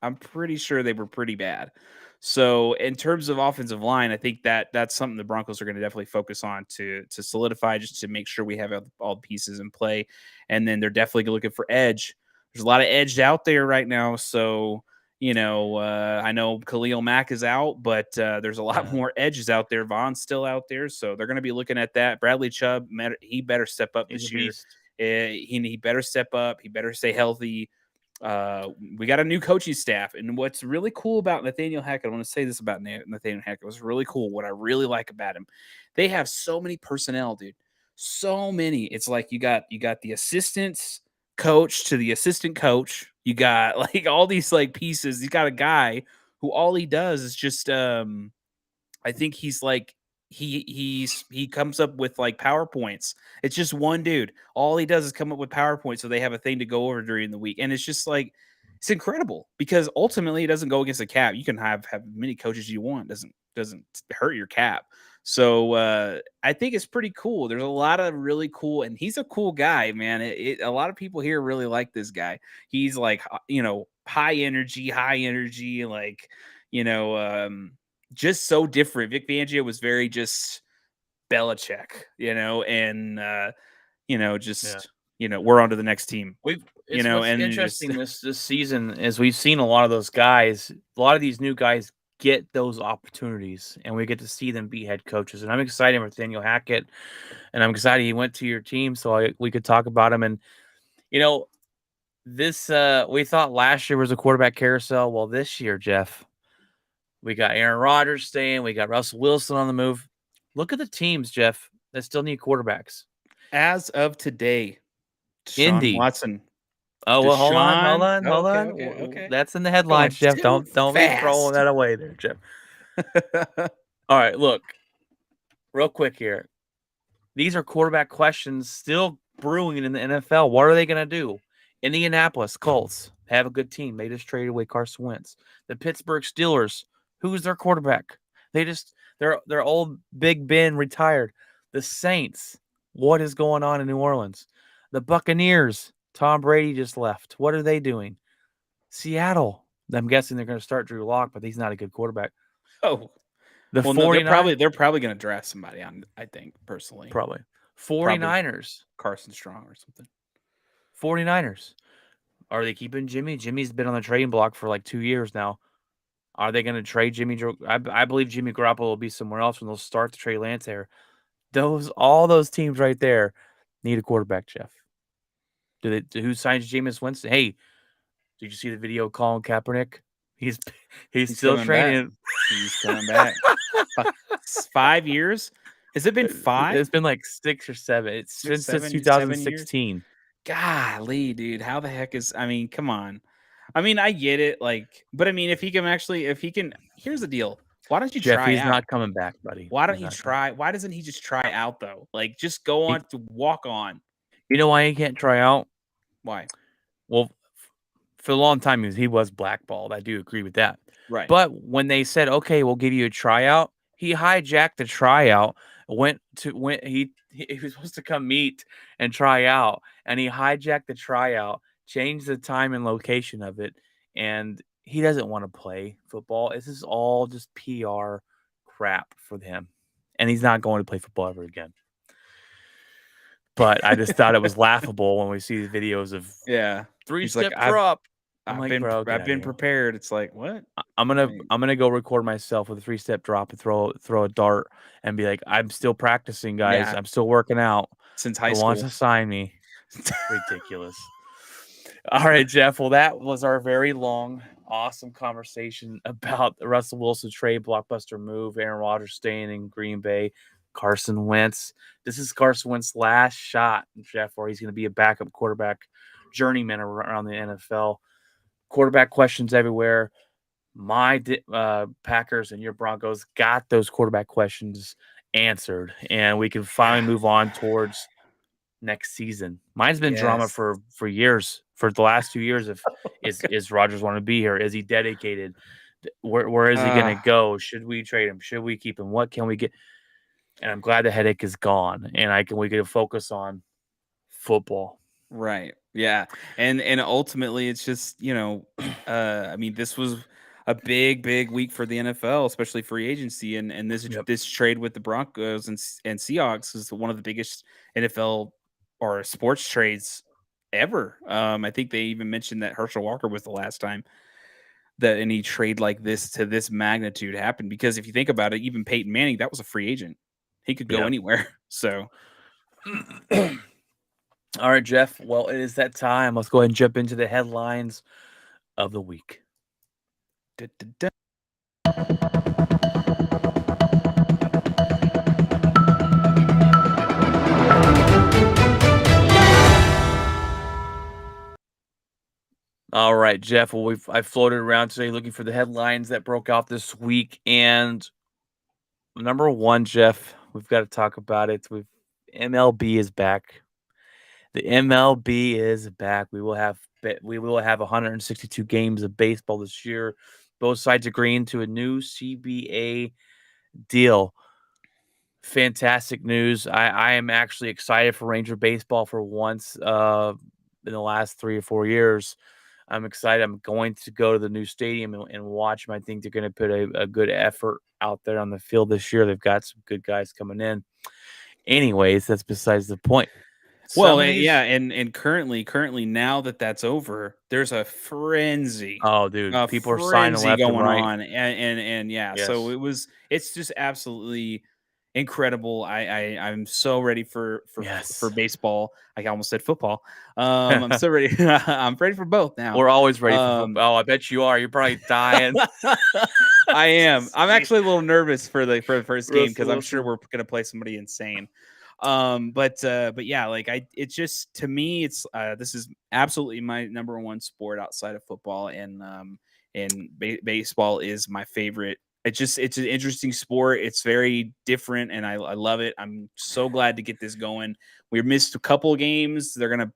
I'm pretty sure they were pretty bad. So in terms of offensive line, I think that's something the Broncos are going to definitely focus on to solidify, just to make sure we have all the pieces in play. And then they're definitely looking for edge. There's a lot of edge out there right now. So, I know Khalil Mack is out, but there's a lot Yeah, more edges out there. Vaughn's still out there, so they're going to be looking at that. Bradley Chubb, he better step up he's a this year. beast. He better step up. He better stay healthy. We got a new coaching staff, and what's really cool about Nathaniel Hackett, I want to say this about Nathaniel Hackett, was really cool. What I really like about him, they have so many personnel, dude. So many. It's like you got the assistant coach to the assistant coach. You got like all these like pieces. You got a guy who all he does is just I think he's like he comes up with like PowerPoints. It's just one dude. All he does is come up with PowerPoints so they have a thing to go over during the week. And it's just like it's incredible because ultimately it doesn't go against the cap. You can have many coaches you want. Doesn't hurt your cap. So I think it's pretty cool. There's a lot of really cool, and he's a cool guy, man. A lot of people here really like this guy. He's like high energy, like you know, just so different. Vic Fangio was very just Belichick, and Yeah. we're on to the next team, What's and interesting this season is we've seen a lot of those guys, a lot of these new guys get those opportunities, and we get to see them be head coaches. And I'm excited for Nathaniel Hackett, and I'm excited he went to your team, so we could talk about him. And this we thought last year was a quarterback carousel. Well, this year, Jeff, we got Aaron Rodgers staying, we got Russell Wilson on the move. Look at the teams, Jeff, that still need quarterbacks. as of today, Deshaun Indy. Watson. Oh, well, hold Deshaun. on. Okay. That's in the Going headlines, Jeff. too Don't be throwing fast. that away there, Jeff. All right, look, real quick here. These are quarterback questions still brewing in the NFL. What are they going to do? Indianapolis Colts have a good team. They just traded away Carson Wentz. The Pittsburgh Steelers, who's their quarterback? They're old Big Ben retired. The Saints, what is going on in New Orleans? The Buccaneers, Tom Brady just left. What are they doing? Seattle, I'm guessing they're going to start Drew Lock, but he's not a good quarterback. Oh, The well, no, 49ers, they're probably going to draft somebody on. I think personally, probably. probably 49ers, Carson Strong or something. 49ers. Are they keeping Jimmy? Jimmy's been on the trading block for like 2 years now. Are they going to trade Jimmy? I believe Jimmy Garoppolo will be somewhere else when they'll start the Trey Lance era. All those teams right there need a quarterback, Jeff. Who signs Jameis Winston? Hey, did you see the video of Colin Kaepernick? He's still training. He's coming back. 5 years? Has it been 5? It's been like 6 or 7. It's been since 2016. Golly, dude, how the heck is? I mean, come on. I mean, I get it, but I mean, if he can, here's the deal. Why don't you Jeff, try he's out? not coming back, buddy. Why don't you try? Why doesn't he just try out though? Like, just go on to walk on. You know why he can't try out? Why? Well, for a long time he was blackballed. I do agree with that. Right. But when they said, "Okay, we'll give you a tryout," he hijacked the tryout. He was supposed to come meet and try out, and he hijacked the tryout, changed the time and location of it, and he doesn't want to play football. This is all just PR crap for him, and he's not going to play football ever again. But I just thought it was laughable when we see the videos of 3-step drop. I've been prepared. It's like, what? I'm gonna go record myself with a 3-step drop and throw a dart and be like, I'm still practicing, guys. I'm still working out. Since high Who school. wants to sign me? Ridiculous. All right, Jeff. Well, that was our very long, awesome conversation about the Russell Wilson trade, blockbuster move, Aaron Rodgers staying in Green Bay, Carson Wentz. This is Carson Wentz's last shot, Jeff, where he's going to be a backup quarterback journeyman around the NFL. Quarterback questions everywhere. My Packers and your Broncos got those quarterback questions answered, and we can finally move on towards next season. Mine's been drama for years, for the last 2 years. Is Rodgers want to be here? Is he dedicated? Where is he going to go? Should we trade him? Should we keep him? What can we get? And I'm glad the headache is gone, and we can focus on football. Right. Yeah. And ultimately it's just, I mean, this was a big week for the NFL, especially free agency. And this trade with the Broncos and Seahawks is one of the biggest NFL or sports trades ever. I think they even mentioned that Herschel Walker was the last time that any trade like this to this magnitude happened. Because if you think about it, even Peyton Manning, that was a free agent. He could go anywhere. So All right, Jeff. Well, it is that time. Let's go ahead and jump into the headlines of the week. Da-da-da. All right, Jeff. Well, I floated around today looking for the headlines that broke out this week, and number one, Jeff, we've got to talk about it. MLB is back. The MLB is back. We will have 162 games of baseball this year. Both sides agreeing to a new CBA deal. Fantastic news. I am actually excited for Ranger baseball for once in the last 3 or 4 years. I'm excited. I'm going to go to the new stadium and watch them. I think they're going to put a good effort out there on the field this year. They've got some good guys coming in. Anyways, that's besides the point. Well, Some of yeah, these, and currently now that that's over, there's a frenzy, oh, dude, a people are signing frenzy left and going right. on, and yeah, so Yes. it's just absolutely incredible. I'm so ready for Yes. baseball. I almost said football. I'm so ready. I'm ready for both now. We're always ready for Um, football. Oh, I bet you are. You're probably dying. I am. I'm See, actually a little nervous for the first game because Russell I'm sure Wilson. we're gonna play somebody insane. But yeah, like it's just to me, it's this is absolutely my number one sport outside of football, and baseball is my favorite. It's an interesting sport. It's very different, and I love it. I'm so glad to get this going. We missed a couple of games. They're gonna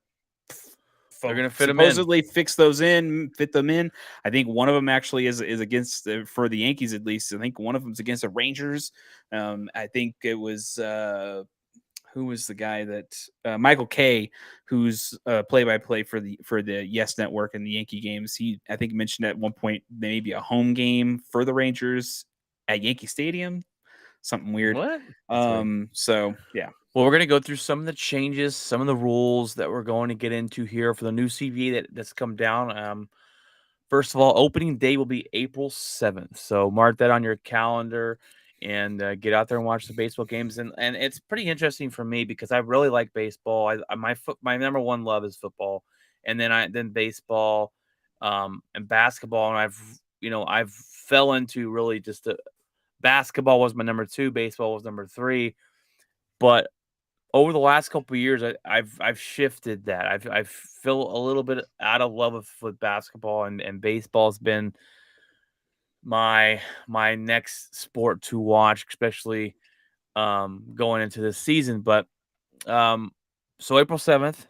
They're gonna fit them in. supposedly fit them in. I think one of them actually is against for the Yankees at least. I think one of them's against the Rangers. I think it was who was the guy that Michael Kay, who's play-by-play for the Yes Network and the Yankee games. He I think mentioned at one point maybe a home game for the Rangers at Yankee Stadium, something weird. What? That's weird. So yeah. Well, we're going to go through some of the changes, some of the rules that we're going to get into here for the new CBA that's come down. First of all, opening day will be April 7th. So mark that on your calendar and get out there and watch the baseball games. And it's pretty interesting for me because I really like baseball. My number one love is football, and then baseball, and basketball. And I've fell into really just basketball was my number two, baseball was number three, but over the last couple of years, I've shifted that. I feel a little bit out of love with basketball, and baseball's been my next sport to watch, especially going into this season. But um, so April 7th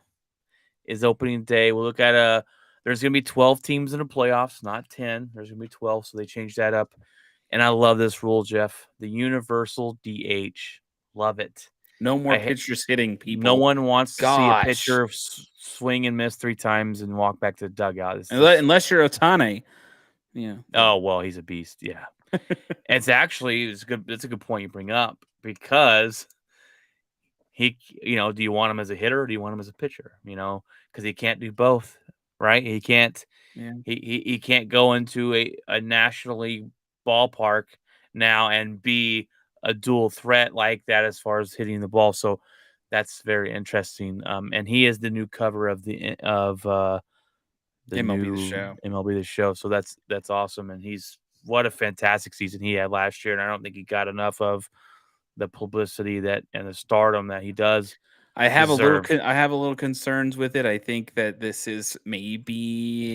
is opening day. We'll look at there's gonna be 12 teams in the playoffs, not 10. There's gonna be 12, so they changed that up. And I love this rule, Jeff. The universal DH. Love it. No more I pitchers hitting No people. one wants to see a Gosh. pitcher swing and miss 3 times and walk back to the dugout. It's just Unless you're Otane. Yeah. oh, well, he's a beast, yeah. It's a good point you bring up because do you want him as a hitter or do you want him as a pitcher? Because he can't do both, right? He can't Yeah. he can't go into a National League ballpark now and be a dual threat like that as far as hitting the ball. So that's very interesting. And he is the new cover of the MLB the new show. MLB The Show. So that's awesome. And what a fantastic season he had last year. And I don't think he got enough of the publicity that and the stardom that he does deserve. I have a little concerns with it. I think that this is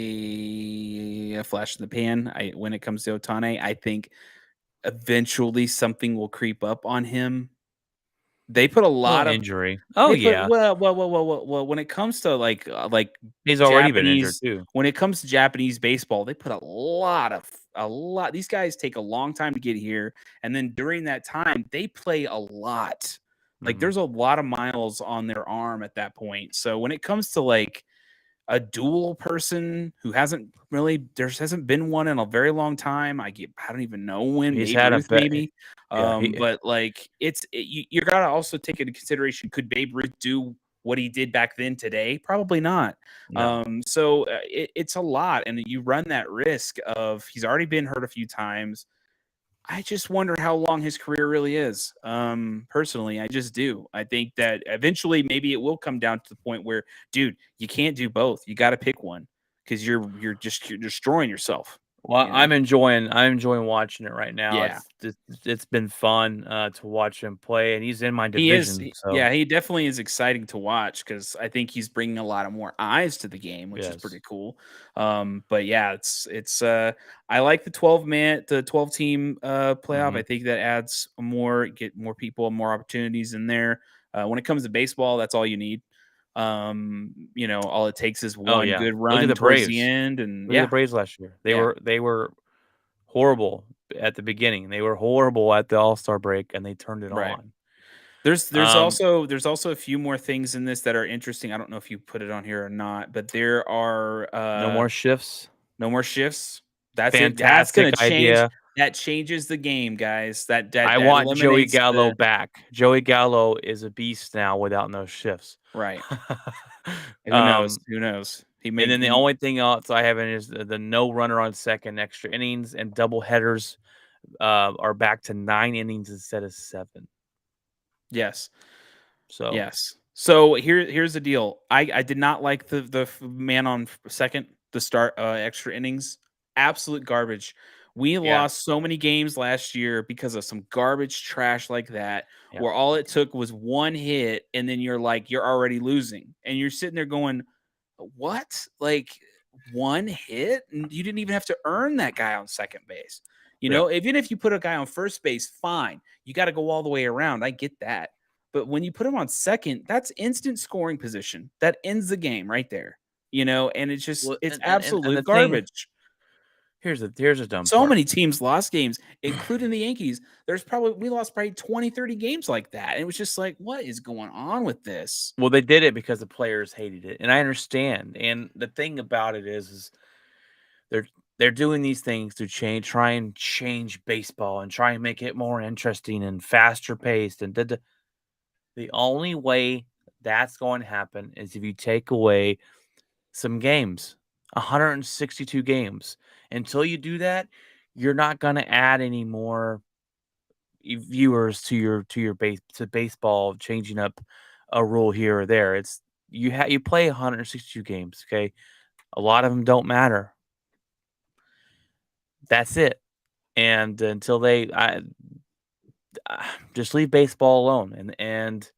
maybe a flash in the pan. When it comes to Otane, I think eventually something will creep up on him. They put a Well, lot of injury. Oh they put yeah, when it comes to like he's already been injured Japanese too. when it comes to Japanese baseball, they put a lot. These guys take a long time to get here, and then during that time, they play a lot. Like Mhm. there's a lot of miles on their arm at that point. So when it comes to like a dual person who hasn't been one in a very long time. I don't even know when, He's Babe had a Ruth bet. maybe. Yeah, But like you gotta also take into consideration, could Babe Ruth do what he did back then today? Probably not. no. It's a lot, and you run that risk of he's already been hurt a few times. I just wonder how long his career really is. Personally, I just do. I think that eventually maybe it will come down to the point where, dude, you can't do both. You got to pick one because you're destroying yourself. Well, You know? I'm enjoying watching it right now. Yeah. It's been fun to watch him play, and he's in my He is, division. So yeah, he definitely is exciting to watch because I think he's bringing a lot of more eyes to the game, which is pretty yes. cool. But yeah, I like the 12 team playoff. I Hmm. think that adds get more people, more opportunities in there. When it comes to baseball, that's all you need. All it takes is Oh one yeah. good Look at run the towards the Braves. end, and Look at the yeah, Braves last year. yeah. They were horrible at the beginning. They were horrible at the All Star break, and they turned it Right. on. Um, There's also a few more things in this that are interesting. I don't know if you put it on here or not, but there are no more shifts. no more shifts. That's it. That's Fantastic gonna change. idea. That changes the game, guys. That I that want Joey eliminates Gallo the back. Joey Gallo is a beast now without no shifts. right. Who knows? um, Who knows? and then the only thing else I have in is the no runner on second, extra innings, and double headers are back to 9 innings instead of 7. yes. So Yes. So here's the deal. I did not like the man on second to start extra innings. Absolute garbage. We yeah, lost so many games last year because of some garbage trash like that, yeah, where all it took was one hit, and then you're already losing, and you're sitting there going, "What? Like one hit? And you didn't even have to earn that guy on second base." yeah. Even if you put a guy on first base, fine. You got to go all the way around. I get that. But when you put him on second, that's instant scoring position. That ends the game right there. And Well, it's and the absolute thing garbage. here's a dumb So part. many teams lost games, including the Yankees. We lost probably 20, 30 games like that. And it was just like, what is going on with this? Well, they did it because the players hated it, and I understand. And the thing about it is they're they're doing these things to try and change baseball and try and make it more interesting and faster paced. And the only way that's going to happen is if you take away some games, 162 games. Until you do that, you're not going to add any more viewers to your base to baseball, changing up a rule here or there. It's you play 162 games, okay? A lot of them don't matter. That's it. And until just leave baseball alone. And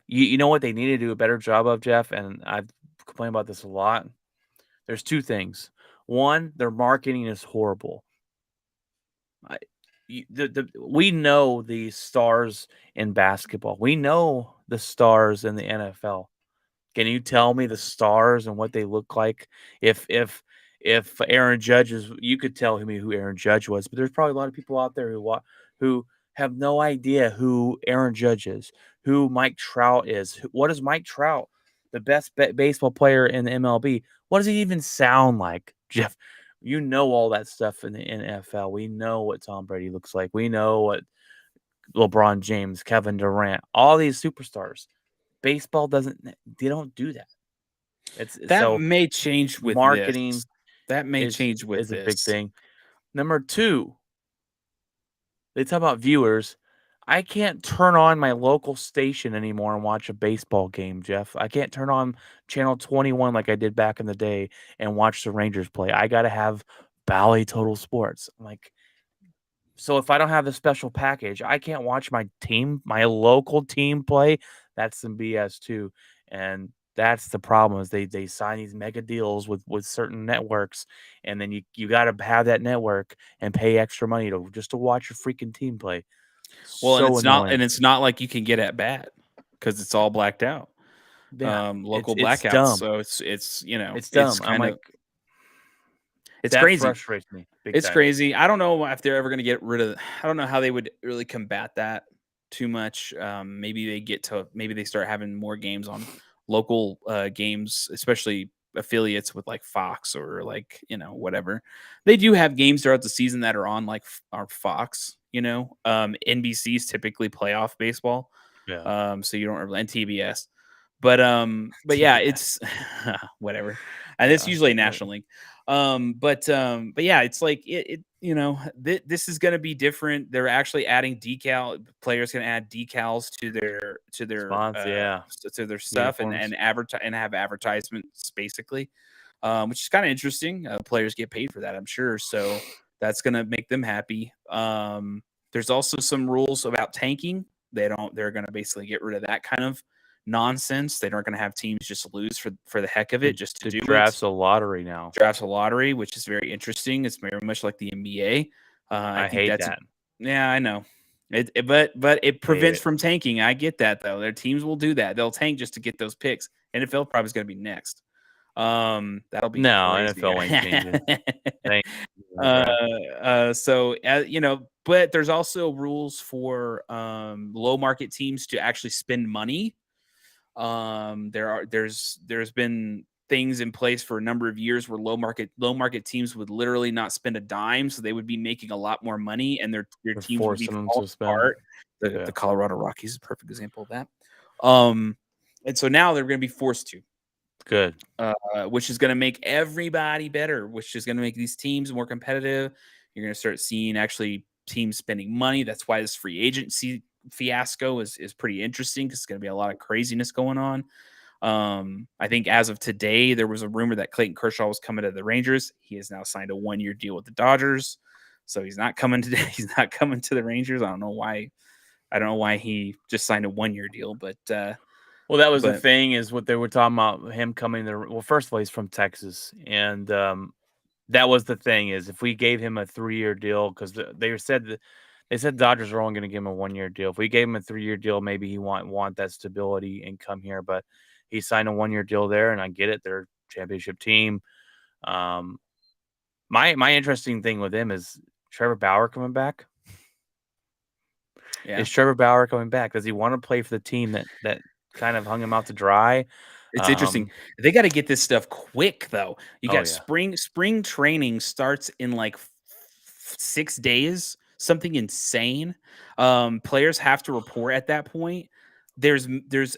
you know what they need to do a better job of, Jeff, and I've complained about this a lot. There's two things. One, their marketing is horrible. I, we know the stars in basketball. We know the stars in the NFL. Can you tell me the stars and what they look like? If Aaron Judge is, you could tell me who Aaron Judge was, but there's probably a lot of people out there who have no idea who Aaron Judge is, who Mike Trout is. What is Mike Trout, the best baseball player in the MLB? What does he even sound like, Jeff? You know all that stuff in the NFL. We know what Tom Brady looks like. We know what LeBron James, Kevin Durant, all these superstars. Baseball doesn't. They don't do that. It's That so may change with marketing this. That may change with is a big this. thing. Number two, they talk about viewers. I can't turn on my local station anymore and watch a baseball game, Jeff. I can't turn on channel 21 like I did back in the day and watch the Rangers play. I got to have Bally Total Sports. I'm like, so if I don't have the special package, I can't watch my local team play. That's some BS too. And that's the problem is they sign these mega deals with certain networks, and then you got to have that network and pay extra money to just to watch your freaking team play. Well, and So annoying. it's not like you can get at bat because it's all blacked out. Yeah, Local it's blackouts. dumb. So it's It's it's dumb. I'm kind like of it's that crazy. frustrates me big It's time. crazy. I don't know if they're ever going to get rid of. I don't know how they would really combat that too much. Maybe they start having more games on local games, especially affiliates with like Fox or like whatever. They do have games throughout the season that are on like our Fox. NBC's typically playoff baseball, Yeah. so you don't really and TBS. But yeah, TBS. it's whatever, and it's Yeah. usually National League. But yeah, it's like this is going to be different. They're actually adding players can add decals to their Spons, yeah. stuff and Uniforms. advertise and have advertisements basically, which is kind of interesting. Players get paid for that, I'm sure. So that's going to make them happy. There's also some rules about tanking. They're going to basically get rid of that kind of nonsense. They aren't going to have teams just lose for the heck of it, just to The do draft's it. a lottery now. Drafts a lottery, which is very interesting. It's very much like the NBA. I think hate that's that. yeah, I know. But it prevents from tanking. I get that though. Their teams will do that. They'll tank just to get those picks. NFL probably is going to be next. That'll be No, crazy. NFL ain't changing. But there's also rules for low market teams to actually spend money. There's been things in place for a number of years where low market teams would literally not spend a dime, so they would be making a lot more money, and their teams would be forcing them falling to spend. apart. Yeah. The Colorado Rockies is a perfect example of that. And so now they're going to be forced to. Good. Which is going to make everybody better, which is going to make these teams more competitive. You're going to start seeing actually teams spending money. That's why this free agency fiasco is pretty interesting, because it's going to be a lot of craziness going on. I think as of today, there was a rumor that Clayton Kershaw was coming to the Rangers. He has now signed a 1-year deal with the Dodgers, so he's not coming today. He's not coming to the Rangers. I don't know why he just signed a 1-year deal, but well, that was the thing, is what they were talking about, him coming there. Well, first of all, he's from Texas, and that was the thing, is if we gave him a 3-year deal, because they said Dodgers are only going to give him a 1-year deal. If we gave him a 3-year deal, maybe he want that stability and come here. But he signed a 1-year deal there, and I get it. They're a championship team. My interesting thing with him is Trevor Bauer coming back. Yeah. Is Trevor Bauer coming back? Does he want to play for the team that kind of hung him out to dry? It's interesting. They got to get this stuff quick, though. You got spring training starts in like 6 days, something insane. Players have to report at that point. There's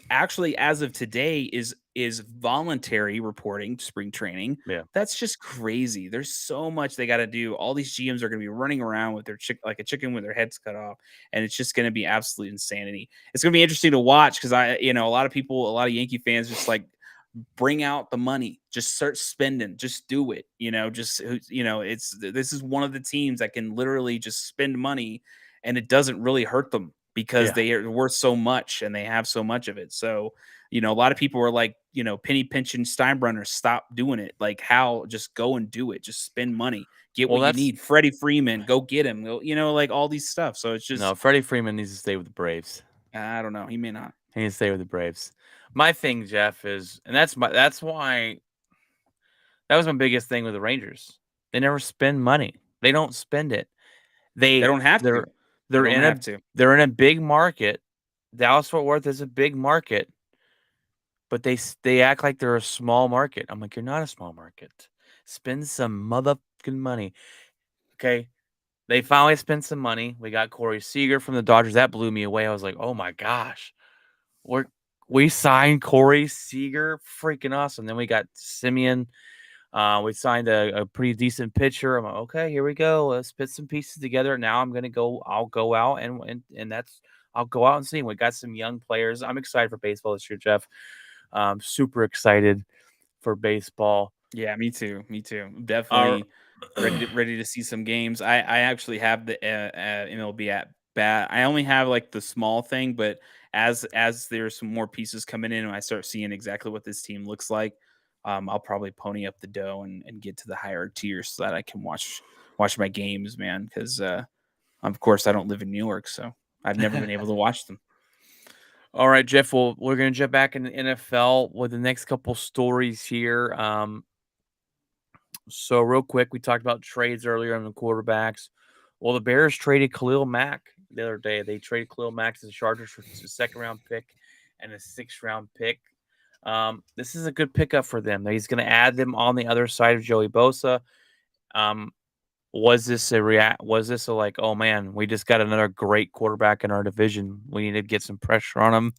actually, as of today, is voluntary reporting to spring training. Yeah, that's just crazy. There's so much they got to do. All these GMs are going to be running around with their like a chicken with their heads cut off, and it's just going to be absolute insanity. It's going to be interesting to watch, because a lot of Yankee fans just like, bring out the money, just start spending, just do it. This is one of the teams that can literally just spend money, and it doesn't really hurt them, because they are worth so much and they have so much of it. So, a lot of people are like, penny pinching Steinbrenner, stop doing it. Like, how? Just go and do it. Just spend money. Get what you need. Freddie Freeman, go get him. Like all these stuff. So it's just, no. Freddie Freeman needs to stay with the Braves. I don't know. He may not. He needs to stay with the Braves. My thing, Jeff, is, and that's why that was my biggest thing with the Rangers. They never spend money. They don't spend it. They don't have to. They're in a big market. Dallas-Fort Worth is a big market, but they act like they're a small market. I'm like, you're not a small market. Spend some motherfucking money. Okay. They finally spent some money. We got Corey Seager from the Dodgers. That blew me away. I was like, oh my gosh. We signed Corey Seager. Freaking awesome. Then we got Simeon. We signed a pretty decent pitcher. I'm like, okay, here we go. Let's put some pieces together. Now I'll go out and I'll go out and see. We got some young players. I'm excited for baseball this year, Jeff. Super excited for baseball. Yeah, me too. Definitely ready to see some games. I actually have the MLB at bat. I only have like the small thing, but as there's some more pieces coming in and I start seeing exactly what this team looks like, I'll probably pony up the dough and get to the higher tiers so that I can watch my games, man. Because of course I don't live in New York, so I've never been able to watch them. All right, Jeff. Well, we're going to jump back in the NFL with the next couple stories here. So real quick, we talked about trades earlier on the quarterbacks. Well, the Bears traded Khalil Mack the other day. They traded Khalil Mack to the Chargers for a second-round pick and a 6th-round pick. This is a good pickup for them. He's going to add them on the other side of Joey Bosa. Was this a like, oh man, we just got another great quarterback in our division. We need to get some pressure on him.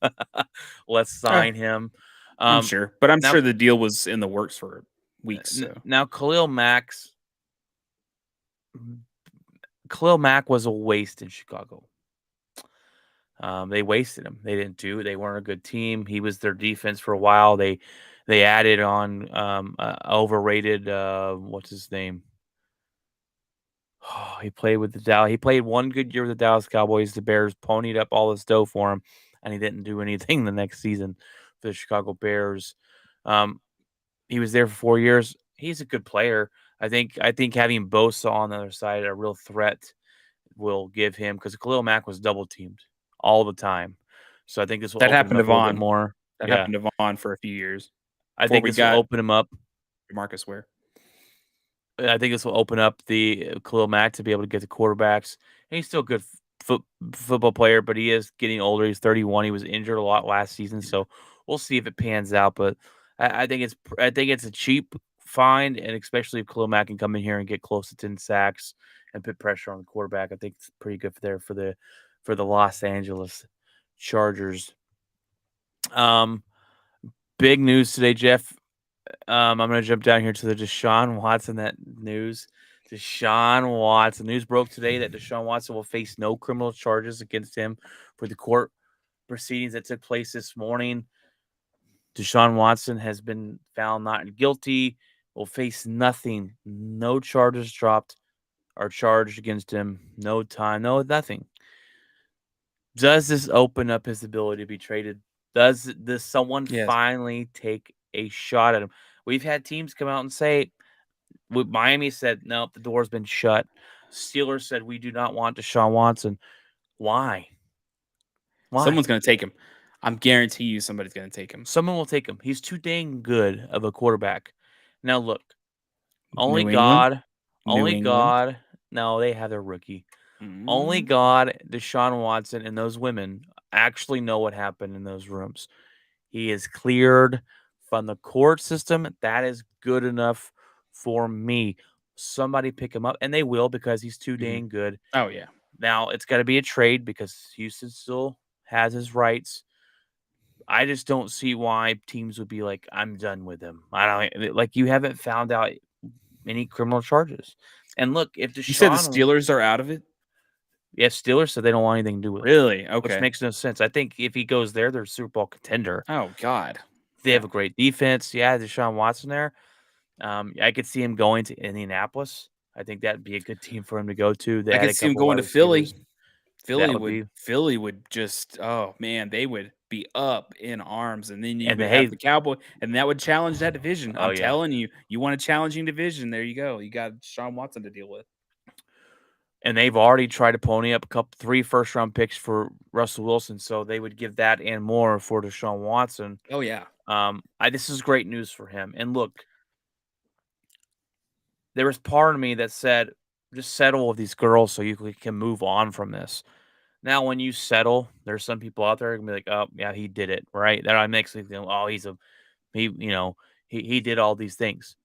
Let's sign him. I'm sure, but I'm sure the deal was in the works for weeks. So. Now Khalil Mack's Khalil Mack was a waste in Chicago. They wasted him. They weren't a good team. He was their defense for a while. They added on overrated. What's his name? Oh, he played with the Dallas. He played one good year with the Dallas Cowboys. The Bears ponied up all this dough for him, and he didn't do anything the next season for the Chicago Bears. Um, he was there for 4 years. He's a good player. I think having Bosa on the other side, a real threat, will give him because Khalil Mack was double teamed all the time. So I think this will That open him happened to up a little bit Vaughn. more. That Yeah, happened to Vaughn for a few years I before think we this will got open him up. Marcus Ware. I think this will open up the Khalil Mack to be able to get the quarterbacks. And he's still a good football player, but he is getting older. He's 31. He was injured a lot last season, so we'll see if it pans out. But I think it's a cheap find, and especially if Khalil Mack can come in here and get close to 10 sacks and put pressure on the quarterback, I think it's pretty good for the Los Angeles Chargers. Um, Big news today, Jeff. I'm going to jump down here to the Deshaun Watson news. Deshaun Watson. News broke today that Deshaun Watson will face no criminal charges against him for the court proceedings that took place this morning. Deshaun Watson has been found not guilty, will face nothing. No charges dropped or charged against him. No time, no nothing. Does this open up his ability to be traded? Does someone Yes. finally take a shot at him? We've had teams come out and say, Miami said, nope, the door's been shut. Steelers said, we do not want Deshaun Watson. Why? Someone's going to take him. I'm guarantee you somebody's going to take him. Someone will take him. He's too dang good of a quarterback. Now, look, only New England? God, New only England? God. No, they have their rookie. Only Mm. God, Deshaun Watson, and those women actually know what happened in those rooms. He is cleared from the court system. That is good enough for me. Somebody pick him up, and they will because he's too Mhm. dang good. Oh, yeah. Now, it's got to be a trade because Houston still has his rights. I just don't see why teams would be like, I'm done with him. I don't like you haven't found out any criminal charges. And look, if You said the Deshaun, Steelers are out of it? yeah, Steelers said they don't want anything to do with him, Really? which Okay. makes no sense. I think if he goes there, they're a Super Bowl contender. Oh, God. They Yeah. have a great defense. Yeah, Deshaun Watson there. I could see him going to Indianapolis. I think that'd be a good team for him to go to. They I had could a see him couple wide going to Philly. receivers. That Philly would would be, Philly would just oh man, they would be up in arms, and then you and would have hey, the Cowboy, and that would challenge that division. oh I'm yeah, telling you, you want a challenging division. There you go. You got Sean Watson to deal with. and they've already tried to pony up 3 first-round picks for Russell Wilson, so they would give that and more for Deshaun Watson. Oh yeah. This is great news for him. And look, there was part of me that said, just settle with these girls so you can move on from this. Now, when you settle, there's some people out there who can be like, "Oh, yeah, he did it," right? That makes me think, "Oh, he did all these things."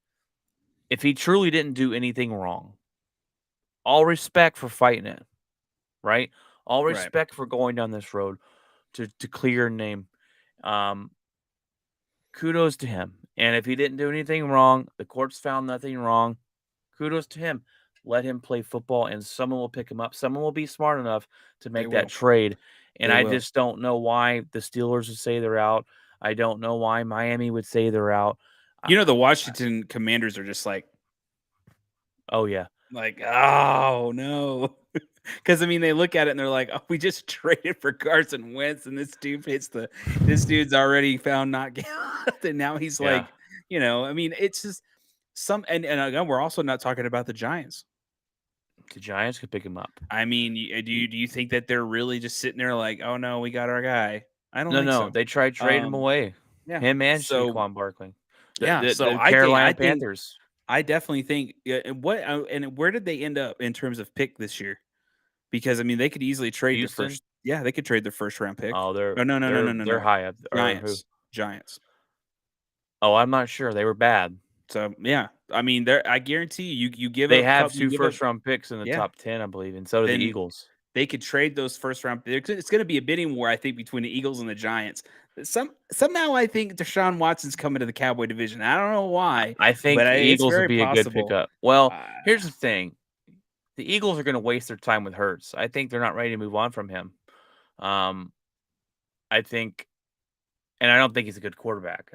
If he truly didn't do anything wrong, all respect for fighting it, right? All Right. respect for going down this road to clear your name. Um, Kudos to him. And if he didn't do anything wrong, the courts found nothing wrong. Kudos to him. Let him play football, and someone will pick him up. Someone will be smart enough to They make that will. trade. And They I will. just don't know why the Steelers would say they're out. I don't know why Miami would say they're out. You know, the Washington Commanders are just Oh yeah, oh no. Because I mean, they look at it and they're like, "Oh, we just traded for Carson Wentz, and this dude's already found not guilty." And now he's yeah. like, I mean, it's just and again, we're also not talking about the Giants. The Giants could pick him up. I mean, do you think that they're really just sitting there like, "Oh no, we got our guy"? I don't think No, so. they tried trading him Um, away. yeah. Him and So Saquon Barkley. The yeah. the, So the Carolina I think Panthers. I definitely think. Yeah, and where did they end up in terms of pick this year? Because I mean, they could easily trade their Houston. first. Yeah, they could trade their first round pick. Oh, Oh no no no no no they're no. high up. Or who? Giants. Oh, I'm not sure. They were bad. So yeah, I mean, I guarantee you give They up have couple, you 2 give up. first-round picks in the Yeah, top 10, I believe, and so do the then Eagles. they could trade those first round picks. It's going to be a bidding war, I think, between the Eagles and the Giants. Somehow I think Deshaun Watson's coming to the Cowboy division. I don't know why, I think but the it's Eagles would very be a good possible. pickup. Well, Uh, here's the thing. the Eagles are going to waste their time with Hurts. I think they're not ready to move on from him. Um, I think, and I don't think he's a good quarterback.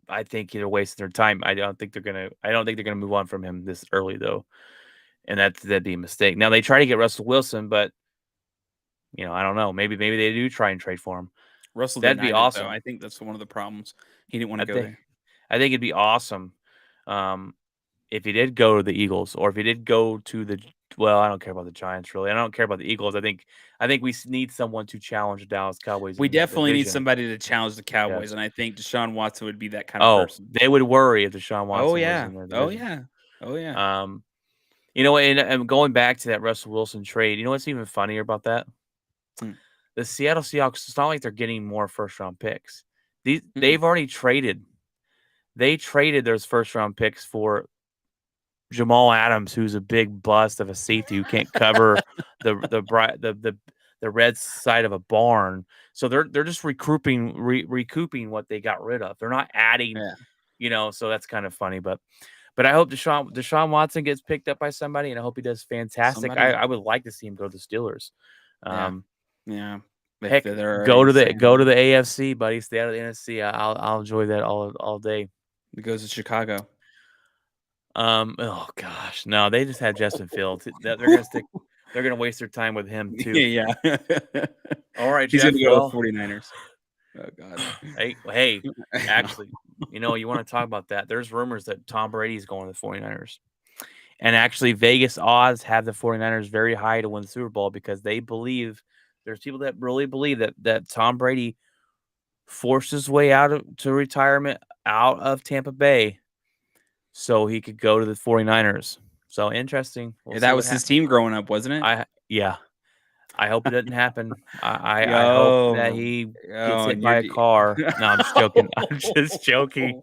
I think they're wasting their time. I don't think they're gonna move on from him this early though, and that'd be a mistake. Now they try to get Russell Wilson, but I don't know. Maybe they do try and trade for him. Russell That'd be denied it though. awesome. I think that's one of the problems. He didn't want I to go think there. I think it'd be awesome, um, if he did go to the Eagles, or if he did go to the. Well, I don't care about the Giants really. I don't care about the Eagles. I think we need someone to challenge the Dallas Cowboys We in the definitely need division. somebody to challenge the Cowboys, Yes. and I think Deshaun Watson would be that kind of Oh, person. they would worry if Deshaun Oh Watson was yeah. in their Oh division. yeah. Oh yeah. Um, and going back to that Russell Wilson trade, what's even funnier about that? Hmm. The Seattle Seahawks, it's not like they're getting more first round picks. Mm-mm. They've already traded. They traded those first round picks for Jamal Adams, who's a big bust of a safety who can't cover the red side of a barn. So they're just recouping what they got rid of. They're not adding, Yeah. So that's kind of funny. But I hope Deshaun Watson gets picked up by somebody, and I hope he does fantastic. I, Somebody. I would like to see him go to the Steelers. Yeah. Um, Yeah. If Heck, they're go already to the saying go to the AFC, buddy. Stay out of the NFC. I'll enjoy that all day. it goes to Chicago. Oh gosh, no, they just had Justin Fields. They're gonna stick. They're gonna waste their time with him too. Yeah. All right, He's Jeff. gonna go with Well, 49ers. Oh God. hey, actually, you want to talk about that? There's rumors that Tom Brady's going to the 49ers. And actually, Vegas odds have the 49ers very high to win the Super Bowl because they believe there's people that really believe that Tom Brady forced his way to retirement out of Tampa Bay so he could go to the 49ers. So interesting. We'll Yeah, see that what was his happens. team growing up, wasn't it? Yeah. I hope it doesn't happen. I hope that Yo. he gets Oh, hit and by you're a car. No, I'm just joking. I'm just joking.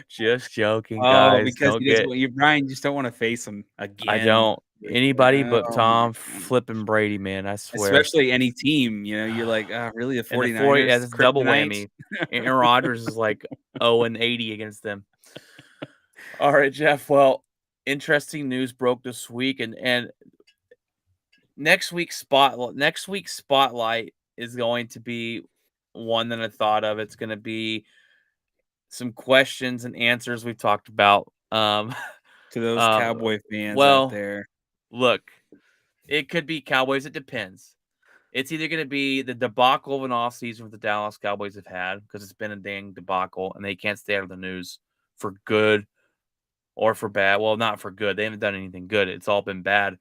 Just joking, Oh, guys. because Don't he doesn't get. want you, Brian, just don't want to face him I again. don't. Like, Anybody but oh my Tom God. flipping Brady, man. I swear. Especially any team, you're like, really, the And the 40, 49ers, that's a double kryptonite? whammy. Aaron Rodgers is like 0-80 against them. All right, Jeff. Well, interesting news broke this week, and next week's spotlight is going to be one that I thought of. It's going to be some questions and answers we've talked about. To those uh, Cowboy fans out well, there. look, it could be Cowboys. It depends. It's either going to be the debacle of an offseason that the Dallas Cowboys have had because it's been a dang debacle and they can't stay out of the news for good or for bad. Well, not for good. They haven't done anything good. It's all been bad.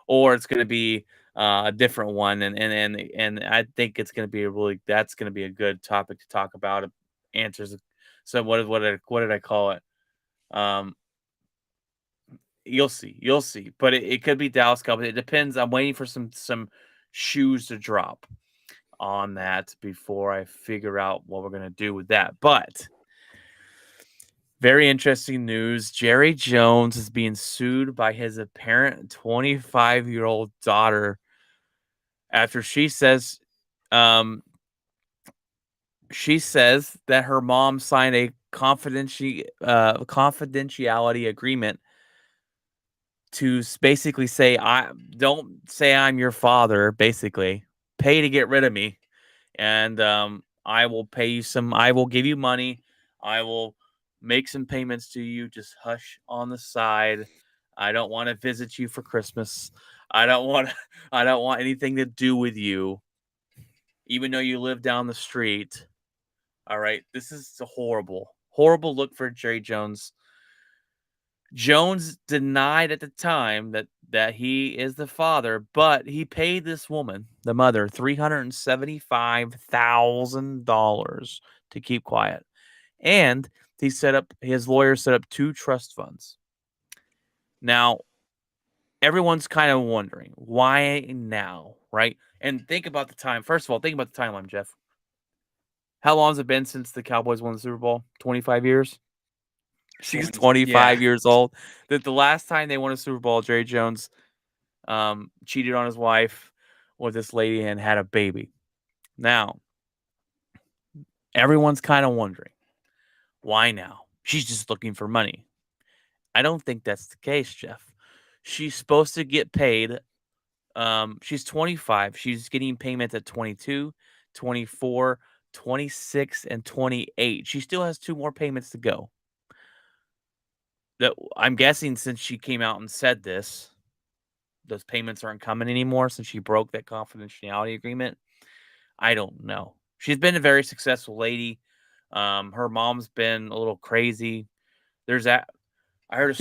Or it's going to be a different one, and I think it's going to be that's going to be a good topic to talk about. Answers. So what did I call it? Um, you'll see. But it could be Dallas Cowboys. It depends. I'm waiting for some shoes to drop on that before I figure out what we're going to do with that. But very interesting news. Jerry Jones is being sued by his apparent 25-year-old daughter after um, she says that her mom signed a confidentiality agreement to basically say, I don't say I'm your father, basically. Pay to get rid of me. And I will pay you I will give you money. I will make some payments to you. Just hush on the side. I don't want to visit you for Christmas. I don't want I don't want anything to do with you, even though you live down the street. All right. This is a horrible look for Jerry Jones. Jones denied at the time that he is the father, but he paid this woman, the mother, $375,000 to keep quiet. And his lawyer set up 2 trust funds. Now, everyone's kind of wondering why now, right? And think about the time. First of all, think about the timeline, Jeff. How long has it been since the Cowboys won the Super Bowl? 25 years? She's 20. Yeah. 25 years old. That the last time they won a Super Bowl, Jerry Jones cheated on his wife with this lady and had a baby. Now, everyone's kind of wondering, why now? She's just looking for money. I don't think that's the case, Jeff. She's supposed to get paid. She's 25. She's getting payments at 22, 24, 26, and 28. She still has 2 more payments to go. That I'm guessing since she came out and said this, those payments aren't coming anymore since she broke that confidentiality agreement. I don't know. She's been a very successful lady. Her mom's been a little crazy. There's that. I heard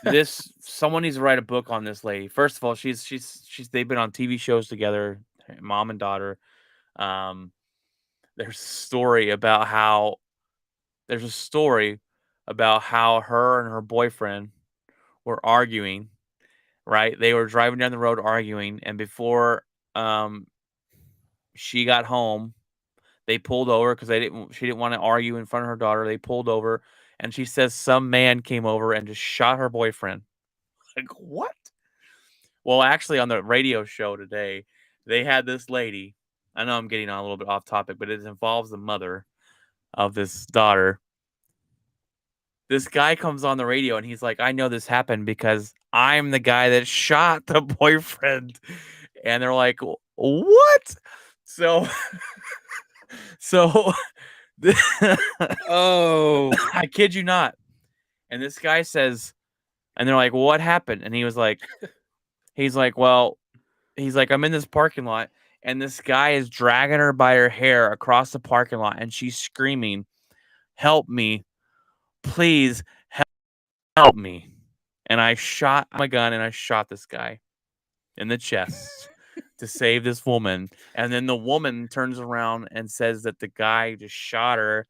this. Someone needs to write a book on this lady. First of all, she's. They've been on TV shows together, mom and daughter. Um, there's a story about how there's a story about how her and her boyfriend were arguing. Right, they were driving down the road arguing, and before she got home, they pulled over because she didn't want to argue in front of her daughter. They pulled over, and she says some man came over and just shot her boyfriend. Like, what? Well, actually, on the radio show today, they had this lady. I know I'm getting on a little bit off topic, but it involves the mother of this daughter. This guy comes on the radio and he's like, I know this happened because I'm the guy that shot the boyfriend. And they're like, what? So, so Oh, I kid you not. And this guy says, and they're like, well, what happened? And he's like, well, I'm in this parking lot, and this guy is dragging her by her hair across the parking lot, and she's screaming, help me, please help me. And I shot my gun and I shot this guy in the chest to save this woman. And then the woman turns around and says that the guy just shot her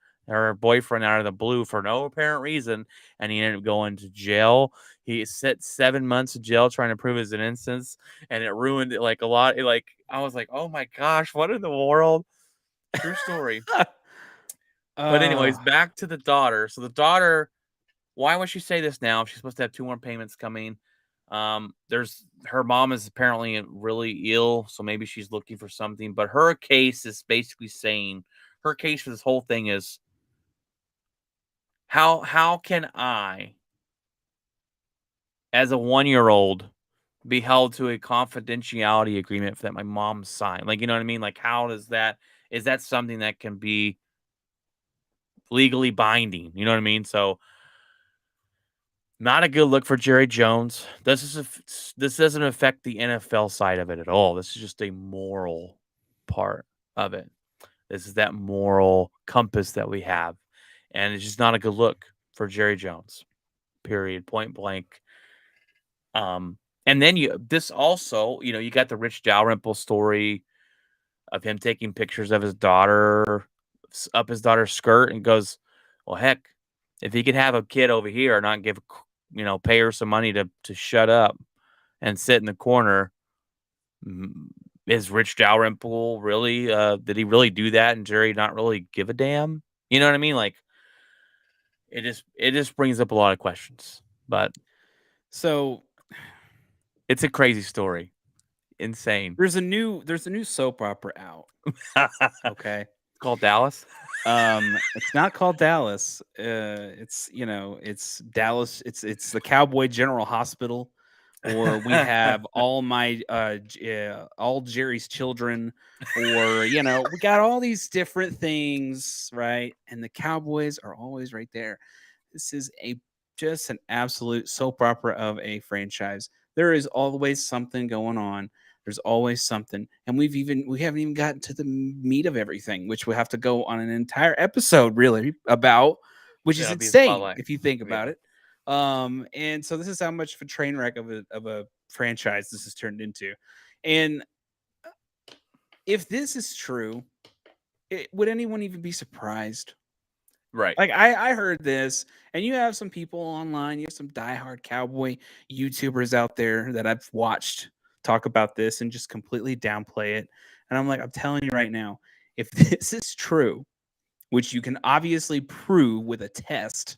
boyfriend out of the blue for no apparent reason. And he ended up going to jail. He sat 7 months of jail trying to prove his innocence. And it ruined it like a lot. Like, I was like, oh my gosh, what in the world? True story. But anyways, back to the daughter. So the daughter, why would she say this now? She's supposed to have 2 more payments coming. There's her mom is apparently really ill, so maybe she's looking for something. But her case is basically saying her case for this whole thing is how can I, as a 1-year-old, be held to a confidentiality agreement that my mom signed? Like, you know what I mean? Like, how does that is that something that can be legally binding? You know what I mean? So not a good look for Jerry Jones. This doesn't affect the NFL side of it at all. This is just a moral part of it. This is that moral compass that we have, and it's just not a good look for Jerry Jones. Period. Point blank. And then this also, you got the Rich Dalrymple story of him taking pictures of his daughter up his daughter's skirt and goes, well, heck, if he could have a kid over here and not give, pay her some money to shut up and sit in the corner, is Rich Dalrymple really, did he really do that? And Jerry not really give a damn? You know what I mean? Like, it just brings up a lot of questions, but so it's a crazy story. Insane. there's a new soap opera out. Okay. It's called Dallas. It's not called Dallas. It's Dallas. It's the Cowboy General Hospital, or we have all Jerry's children, or we got all these different things, right? And the Cowboys are always right there. This is just an absolute soap opera of a franchise. There is always something going on. There's always something, and we haven't even gotten to the meat of everything, which we have to go on an entire episode really about, which is insane if you think about it. And so this is how much of a train wreck of a franchise this has turned into. And if this is true, would anyone even be surprised? Right. Like I heard this, and you have some people online, you have some diehard Cowboy YouTubers out there that I've watched talk about this and just completely downplay it. And I'm like, I'm telling you right now, if this is true, which you can obviously prove with a test,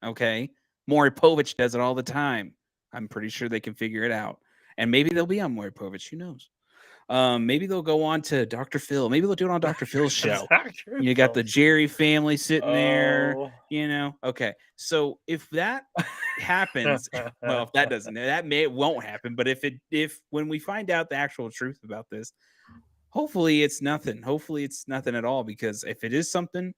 okay? Maury Povich does it all the time. I'm pretty sure they can figure it out. And maybe they'll be on Maury Povich. Who knows? Maybe they'll go on to Dr. Phil. Maybe they'll do it on Dr. Phil's show. You got the Jerry family sitting there, Okay. So if that happens, well, if that doesn't, won't happen. But if when we find out the actual truth about this, hopefully it's nothing. Hopefully it's nothing at all. Because if it is something,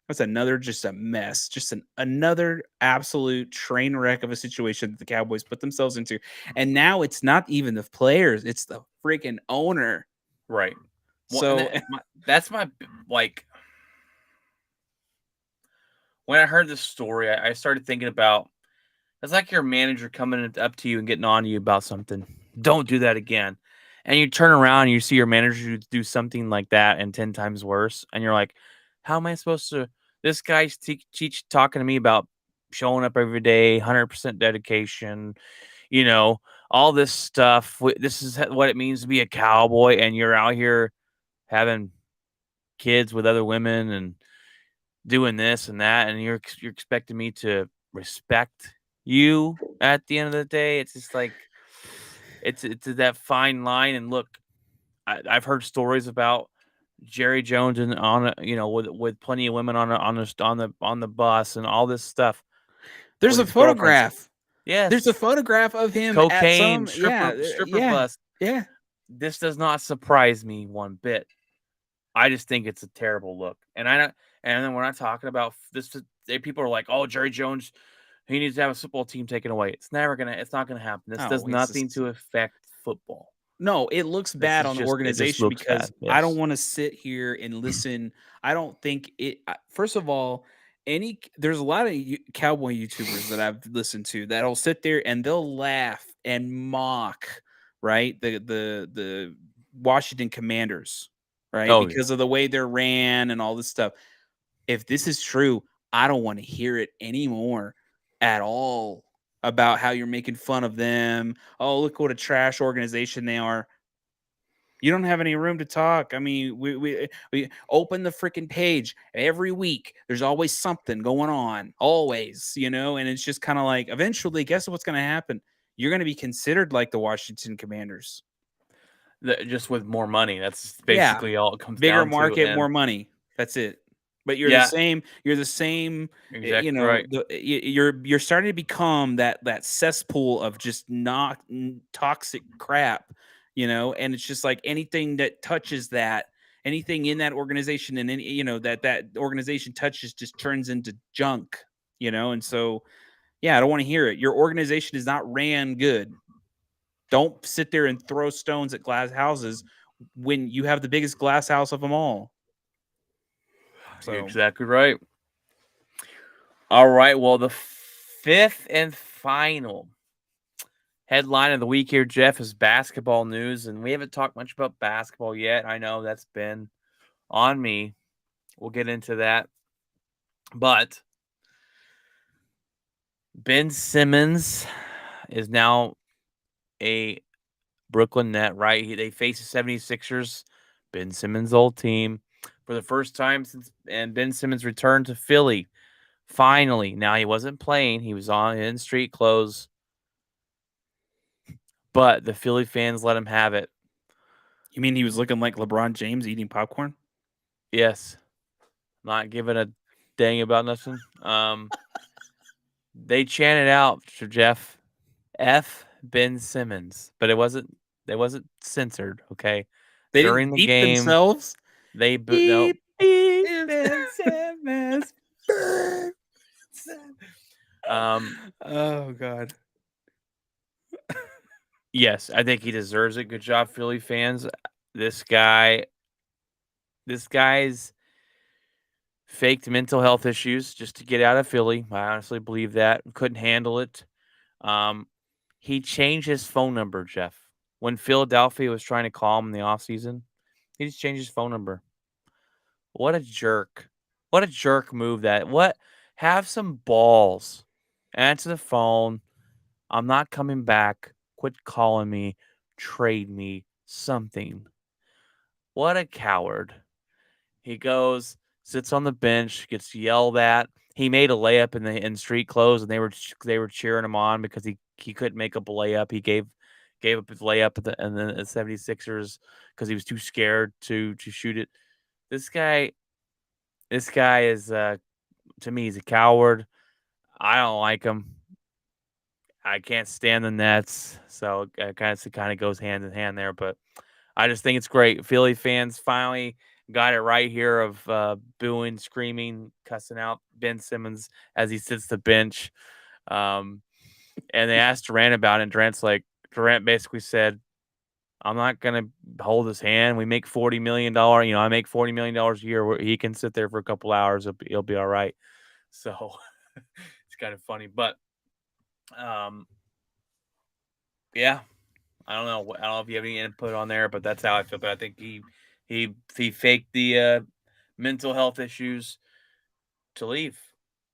that's another just a mess, just another absolute train wreck of a situation that the Cowboys put themselves into. And now it's not even the players; it's the freaking owner. Right. Well, and So that's my like. When I heard this story, I started thinking about it's like your manager coming up to you and getting on to you about something. Don't do that again. And you turn around and you see your manager do something like that and 10 times worse. And you're like, how am I supposed to? This guy's talking to me about showing up every day, 100% dedication, you know, all this stuff. This is what it means to be a cowboy. And you're out here having kids with other women and doing this and that. And you're expecting me to respect you at the end of the day. It's just like it's that fine line. And look, I've heard stories about Jerry Jones and with plenty of women on the bus and all this stuff there's with a his girlfriends. photograph. There's a Yes, photograph of him at cocaine, some, stripper bus. yeah. This does not surprise me one bit. I just think it's a terrible look, and I don't. And then we're not talking about this. People are like, "Oh, Jerry Jones, he needs to have a football team taken away." It's never gonna. It's not gonna happen. This does Oh, it's nothing just to affect football. no, it looks This bad is on the just. It just organization looks because bad. I don't Yes. want to sit here and listen. I don't think it. First of all, there's a lot of cowboy YouTubers that I've listened to that'll sit there and they'll laugh and mock, right? The Washington Commanders, right? Oh yeah. Because of the way they're ran and all this stuff. If this is true, I don't want to hear it anymore at all about how you're making fun of them. Oh, look what a trash organization they are. You don't have any room to talk. I mean, we open the freaking page every week. There's always something going on, always, and it's just kind of like eventually, guess what's going to happen? You're going to be considered like the Washington Commanders. Just with more money. That's Yeah, basically all it comes bigger down to. market, And more money. That's it. But you're the yeah, same. You're the same. exactly right. You're starting to become that cesspool of just not toxic crap. And it's just like anything that touches that, anything in that organization, and any that organization touches just turns into junk. And so yeah, I don't want to hear it. Your organization is not ran good. Don't sit there and throw stones at glass houses when you have the biggest glass house of them all. You're So exactly right. All right. Well, the fifth and final headline of the week here, Jeff, is basketball news. And we haven't talked much about basketball yet. I know that's been on me. We'll get into that. But Ben Simmons is now a Brooklyn Net, right? They face the 76ers, Ben Simmons' old team, for the first time since, and Ben Simmons returned to Philly. Finally. Now, he wasn't playing. He was in street clothes. But the Philly fans let him have it. you mean he was looking like LeBron James eating popcorn? Yes. Not giving a dang about nothing. They chanted out to Jeff, F Ben Simmons, but it wasn't censored, okay? They During didn't the beep game, themselves. no. Beep beep Ben Simmons. Um, Oh God. yes, I think he deserves it. Good job, Philly fans. This guy, this guy's faked mental health issues just to get out of Philly. I honestly believe that. Couldn't handle it. Um, he changed his phone number, Jeff. When Philadelphia was trying to call him in the offseason, he just changed his phone number. What a jerk. What a jerk move that. What? Have some balls. Answer the phone. I'm not coming back. Quit calling me. Trade me something. What a coward. He goes, sits on the bench, gets yelled at. He made a layup in street clothes, and they were cheering him on because he couldn't make up a layup. He gave up his layup and then the 76ers because he was too scared to shoot it. This guy is to me, he's a coward. I don't like him. I can't stand the Nets, so it kind of goes hand in hand there. But I just think it's great. Philly fans finally got it right here of booing, screaming, cussing out Ben Simmons as he sits the bench. Um, and they asked Durant about it. And Durant basically said, I'm not gonna hold his hand. We make $40 million. I make $40 million a year. Where he can sit there for a couple hours. He'll be all right. So it's kind of funny, but um, yeah, I don't know. I don't know if you have any input on there, but that's how I feel. But I think he faked the mental health issues to leave,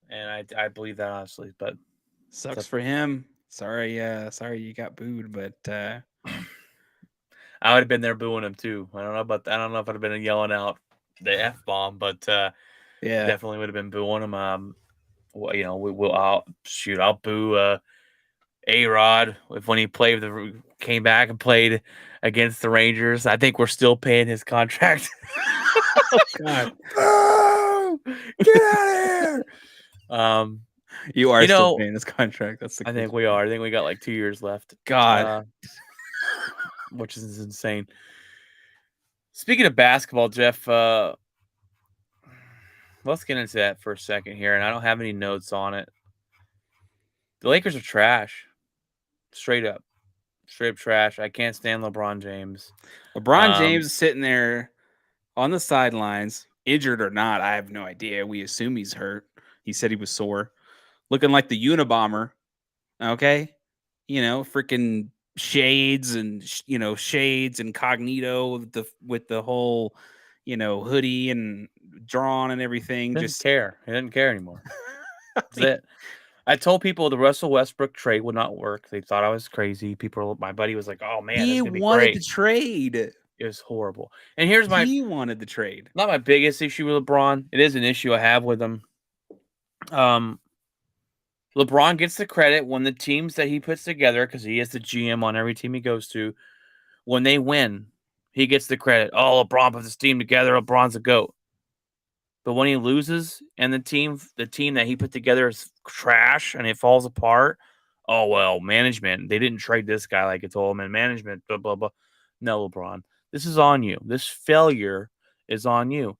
and I believe that honestly. But Sucks it's for him. Sorry, sorry you got booed, but I would have been there booing him too. I don't know if I'd have been yelling out the F bomb, but yeah. definitely would have been booing him. Well, I'll boo A-Rod if when he came back and played against the Rangers. I think we're still paying his contract. Oh God, Boo! Get out of here. Um, you are you still know, paying this contract. That's the I think crazy we part. are. I think we got like 2 years left. God, Which is insane. Speaking of basketball, Jeff, let's get into that for a second here. And I don't have any notes on it. The Lakers are trash. Straight up. Straight up trash. I can't stand LeBron James. LeBron Um, James is sitting there on the sidelines, injured or not. I have no idea. We assume he's hurt. He said he was sore, looking like the Unabomber. Okay, freaking shades and shades incognito with the whole hoodie and drawn and everything. didn't Just care. He didn't care anymore. I That's mean, it. I told people the Russell Westbrook trade would not work. They thought I was crazy. My buddy was like, "Oh man, that's he gonna be wanted to great." trade. It was horrible. And here's my He wanted the trade. not my biggest issue with LeBron. It is an issue I have with him. Um, LeBron gets the credit when the teams that he puts together, because he is the GM on every team he goes to, when they win, he gets the credit. Oh, LeBron puts this team together. LeBron's a GOAT. But when he loses and the team that he put together is trash and it falls apart, oh well, management, they didn't trade this guy like it's all man management, blah blah blah. No, LeBron, this is on you. This failure is on you.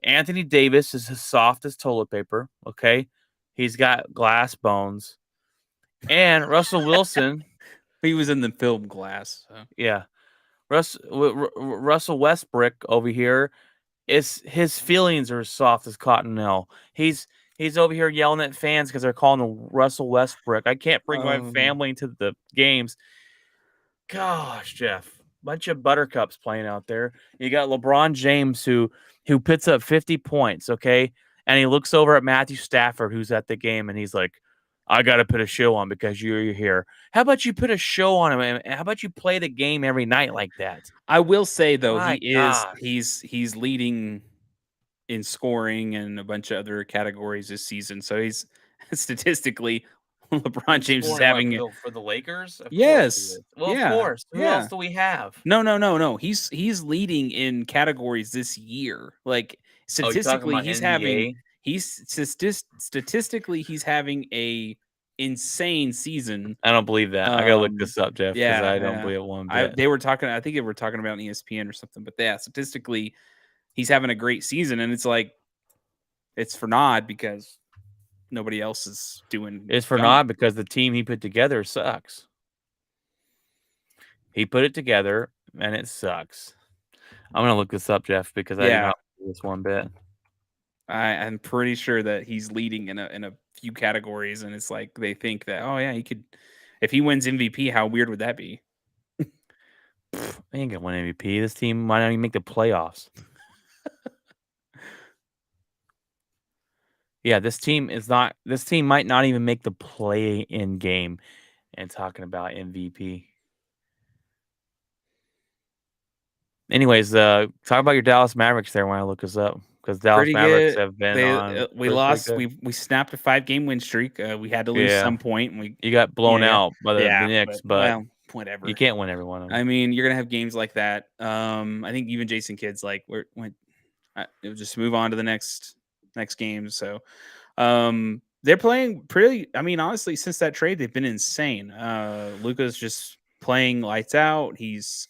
Anthony Davis is as soft as toilet paper. Okay, he's got glass bones, and Russell Wilson, He was in the film Glass. So. yeah, Russell Westbrook over here is his feelings are as soft as cottonelle. He's over here yelling at fans because they're calling him Russell Westbrook. I can't bring my Um, family to the games. Gosh, Jeff, bunch of buttercups playing out there. You got LeBron James who puts up 50 points, okay? And he looks over at Matthew Stafford, who's at the game, and he's like, I got to put a show on because you're here. How about you put a show on him? And how about you play the game every night like that? I will say though, My gosh. he's leading in scoring and a bunch of other categories this season. So he's statistically LeBron James is Scoring what having for the Lakers? Of course he yes. is. Well, of Yeah. course. Who else Yeah. do we have? No. He's leading in categories this year. Like Oh, you're talking statistically, about NBA? statistically he's having a insane season. I don't believe that. I gotta look this up, Jeff, because Yeah, I don't yeah. believe it one I bit. they were talking. I think they were talking about on ESPN or something. But yeah, statistically, he's having a great season, and it's like it's for nod because nobody else is doing It's for done it. naught because the team he put together sucks. He put it together and it sucks. I'm gonna look this up, Jeff, because I do Yeah, not believe this one bit. I'm pretty sure that he's leading in a few categories, and it's like they think that oh yeah, he could if he wins MVP. How weird would that be? They ain't gonna win MVP. This team might not even make the playoffs. Yeah, this team might not even make the play in game and talking about MVP. Anyways, talk about your Dallas Mavericks there when I look this up because Dallas Pretty Mavericks good. have been They on we pretty lost. good. We snapped a 5-game win streak. We had to lose Yeah, some point, and we you got blown yeah out by the yeah. Knicks, But but well, you whatever. can't win every one of them. I mean, you're gonna have games like that. I think even Jason Kidd's like, we'll just move on to the next game. So, um, They're playing pretty. I mean, honestly, since that trade, they've been insane. Luka's just playing lights out. He's,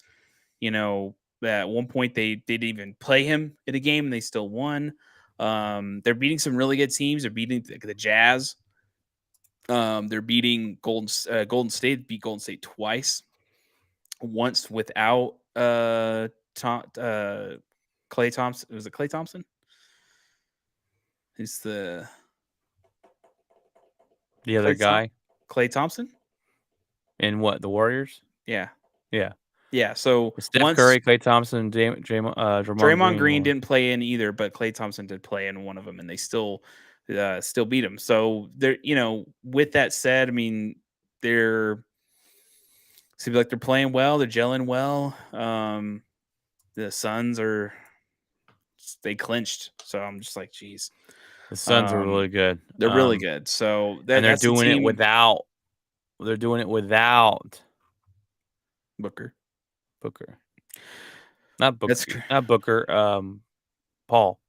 at one point they didn't even play him in a game and they still won. They're beating some really good teams. They're beating the Jazz. They're beating Golden State. Beat Golden State twice. Once without Clay Thompson. Was it Clay Thompson? Who's the other guy Clay Thompson? in what, the Warriors? Yeah. Yeah. Yeah. So Steph Curry, Klay Thompson, Draymond Green didn't play in either, but Klay Thompson did play in one of them, and they still beat him. So they're, with that said, I mean, they're seems like they're playing well, they're gelling well. The Suns they clinched, so I'm just like, geez. The Suns are really good. They're really good. So and they're doing it without. Booker. Not Booker. Not Booker. Paul.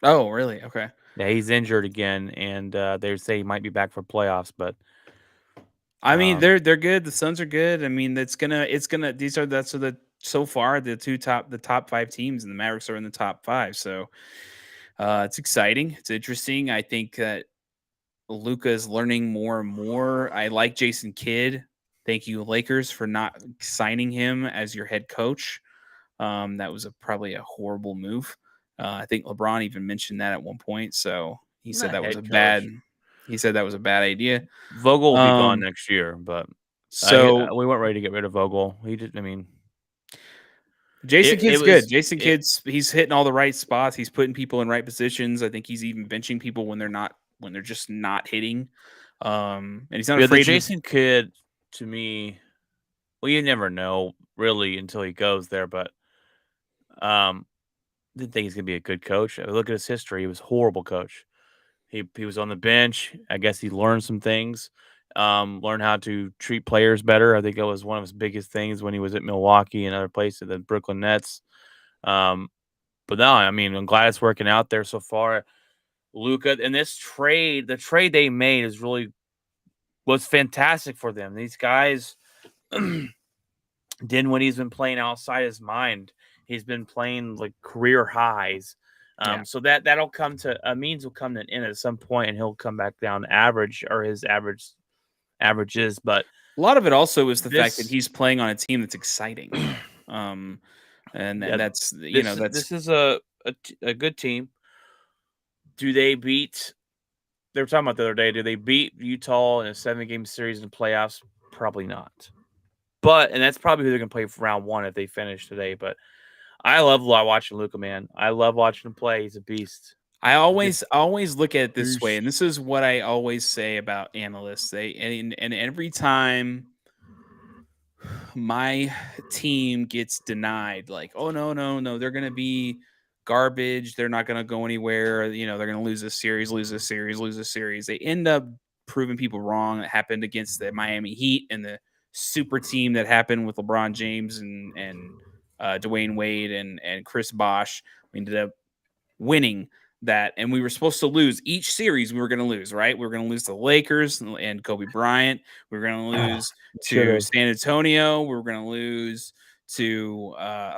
Oh, really? Okay. Yeah, he's injured again, and they say he might be back for playoffs. But I mean, they're good. The Suns are good. I mean, so far the top 5 teams, and the Mavericks are in the top 5. So it's exciting. It's interesting. I think that Luka is learning more and more. I like Jason Kidd. Thank you, Lakers, for not signing him as your head coach. That was probably a horrible move. I think LeBron even mentioned that at one point. So he said that was a bad. He said that was a bad idea. Vogel will be gone next year, but so we weren't ready to get rid of Vogel. Jason Kidd's good. Jason Kidd's he's hitting all the right spots. He's putting people in right positions. I think he's even benching people when they're just not hitting. And he's not afraid. Jason Kidd, to me, well, you never know really until he goes there, but didn't think he's gonna be a good coach. Look at his history; he was a horrible coach. He was on the bench. I guess he learned some things, learned how to treat players better. I think it was one of his biggest things when he was at Milwaukee and other places, the Brooklyn Nets. But no, I mean, I'm glad it's working out there so far. Luka, and the trade they made was fantastic for them. These guys, when he's been playing outside his mind, he's been playing like career highs. So that'll come to will come to an end at some point, and he'll come back down to average, or his averages. But a lot of it also is the fact that he's playing on a team that's exciting. This is a good team. Do they beat? They were talking about the other day. Do they beat Utah in a 7-game series in the playoffs? Probably not. And that's probably who they're going to play for round 1 if they finish today. But I love watching Luka, man. I love watching him play. He's a beast. I always look at it this way, and this is what I always say about analysts. And every time my team gets denied, like, oh no, they're going to be garbage. They're not going to go anywhere. They're going to lose a series. They end up proving people wrong. It happened against the Miami Heat and the super team that happened with LeBron James and Dwayne Wade and Chris Bosh. We ended up winning that, and we were supposed to lose each series. We were going to lose, right? We were going to lose to the Lakers and Kobe Bryant. We were going to lose to San Antonio. We were going to lose to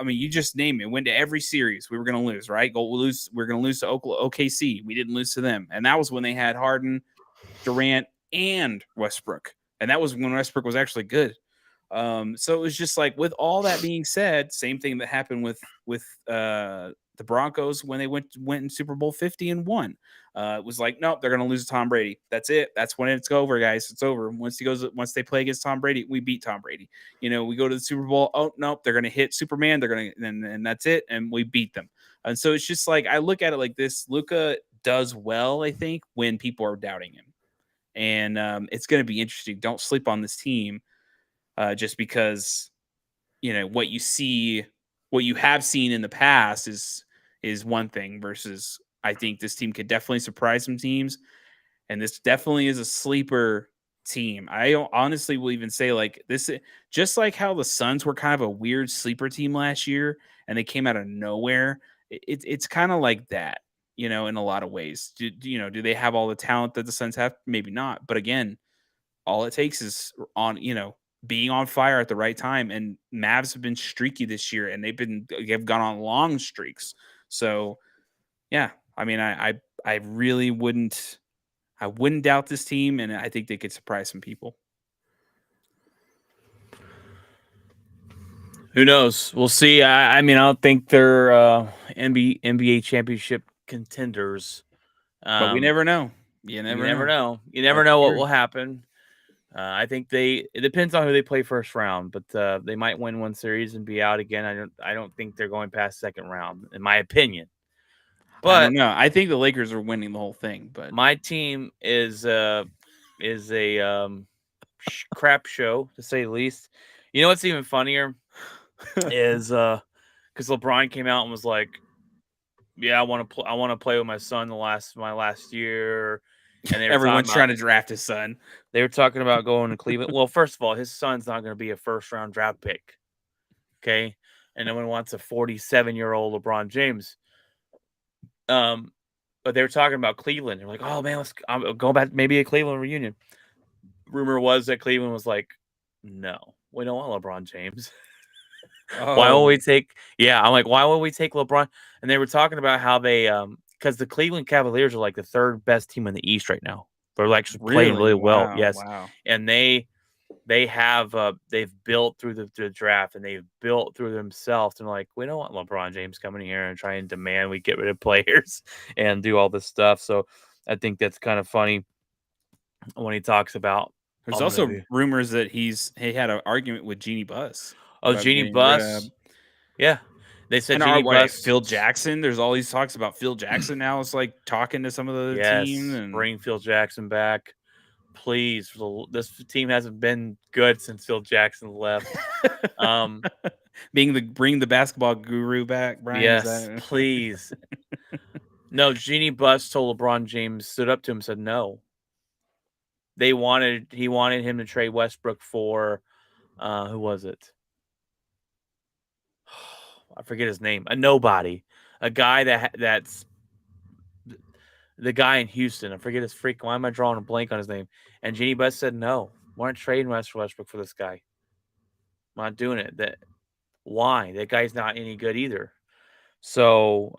you just name it. Went to every series. We were going to lose, right? We were going to lose to OKC. We didn't lose to them, and that was when they had Harden, Durant, and Westbrook, and that was when Westbrook was actually good. So it was just like, with all that being said, same thing that happened with the Broncos when they went in Super Bowl 50 and won. It was like, nope, they're going to lose to Tom Brady. That's it. That's when it's over, guys. It's over. Once they play against Tom Brady, we beat Tom Brady. We go to the Super Bowl. Oh, nope, they're going to hit Superman. They're going to, and that's it. And we beat them. And so it's just like, I look at it like this. Luka does well, I think, when people are doubting him. And it's going to be interesting. Don't sleep on this team. Just because, what you have seen in the past is one thing, versus I think this team could definitely surprise some teams. And this definitely is a sleeper team. I honestly will even say, like, this, just like how the Suns were kind of a weird sleeper team last year and they came out of nowhere. It's kind of like that. in a lot of ways. Do they have all the talent that the Suns have? Maybe not. But again, all it takes is being on fire at the right time. And Mavs have been streaky this year, and they've gone on long streaks. So yeah, I mean, I really wouldn't doubt this team, and I think they could surprise some people. Who knows? We'll see. I mean, I don't think they're NBA championship contenders. But we never know. You never know. You never know what will happen. I think it depends on who they play first round, but they might win one series and be out again. I don't think they're going past second round, in my opinion. But I don't know. I think the Lakers are winning the whole thing. But my team is a crap show, to say the least. You know what's even funnier is because LeBron came out and was like, "Yeah, I want to play with my son my last year." And everyone's trying to draft his son. They were talking about going to Cleveland. Well, first of all, his son's not going to be a first-round draft pick. Okay, and no one wants a 47-year-old LeBron James. But they were talking about Cleveland. They're like, "Oh man, let's go back, maybe a Cleveland reunion." Rumor was that Cleveland was like, "No, we don't want LeBron James." Why would we take? Yeah, I'm like, why would we take LeBron? And they were talking about how they, because the Cleveland Cavaliers are like the third best team in the East right now. They're actually playing really well. Yes, and they've built through the draft, and they've built through themselves. And like, we don't want LeBron James coming here and trying to demand we get rid of players and do all this stuff. So I think that's kind of funny when he talks about. There's also rumors that he had an argument with Jeannie Buss. Oh, Jeannie Buss. Yeah. They said Jeannie Buss. Phil Jackson. There's all these talks about Phil Jackson now. It's like talking to some of the team. And bring Phil Jackson back. Please. This team hasn't been good since Phil Jackson left. Bring the basketball guru back, Brian. Yes, please. No, Jeannie Buss told LeBron James, stood up to him, said no. He wanted him to trade Westbrook for who was it? I forget his name. A nobody. A guy that's the guy in Houston. I forget his freak. Why am I drawing a blank on his name? And Jeannie Buss said no. We're not trading Westbrook for this guy. I'm not doing it. Why? That guy's not any good either. So,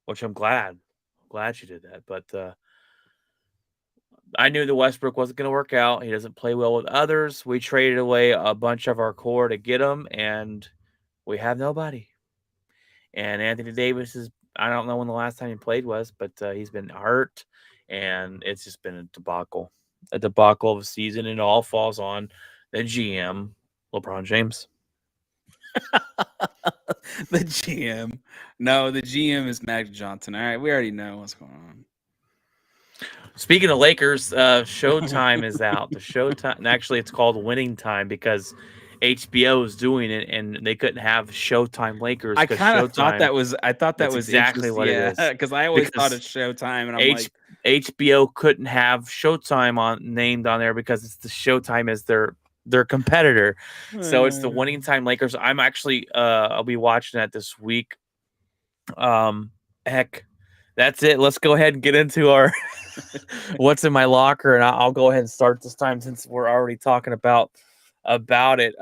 which I'm glad. Glad she did that. But I knew the Westbrook wasn't going to work out. He doesn't play well with others. We traded away a bunch of our core to get him, and we have nobody. And Anthony Davis I don't know when the last time he played was, but he's been hurt, and it's just been a debacle of a season, and it all falls on the GM, LeBron James. The GM. No, the GM is Magic Johnson. All right, we already know what's going on. Speaking of Lakers, Showtime is out. The Showtime, and actually, it's called Winning Time because HBO is doing it, and they couldn't have Showtime Lakers. I kind of thought that was. I thought that was exactly what it is. Because I always thought it's Showtime, and I'm like, HBO couldn't have Showtime named on there because it's the Showtime as their competitor. So it's the Winning Time Lakers. I'm actually I'll be watching that this week. Heck, that's it. Let's go ahead and get into our what's in my locker, and I'll go ahead and start this time since we're already talking about it.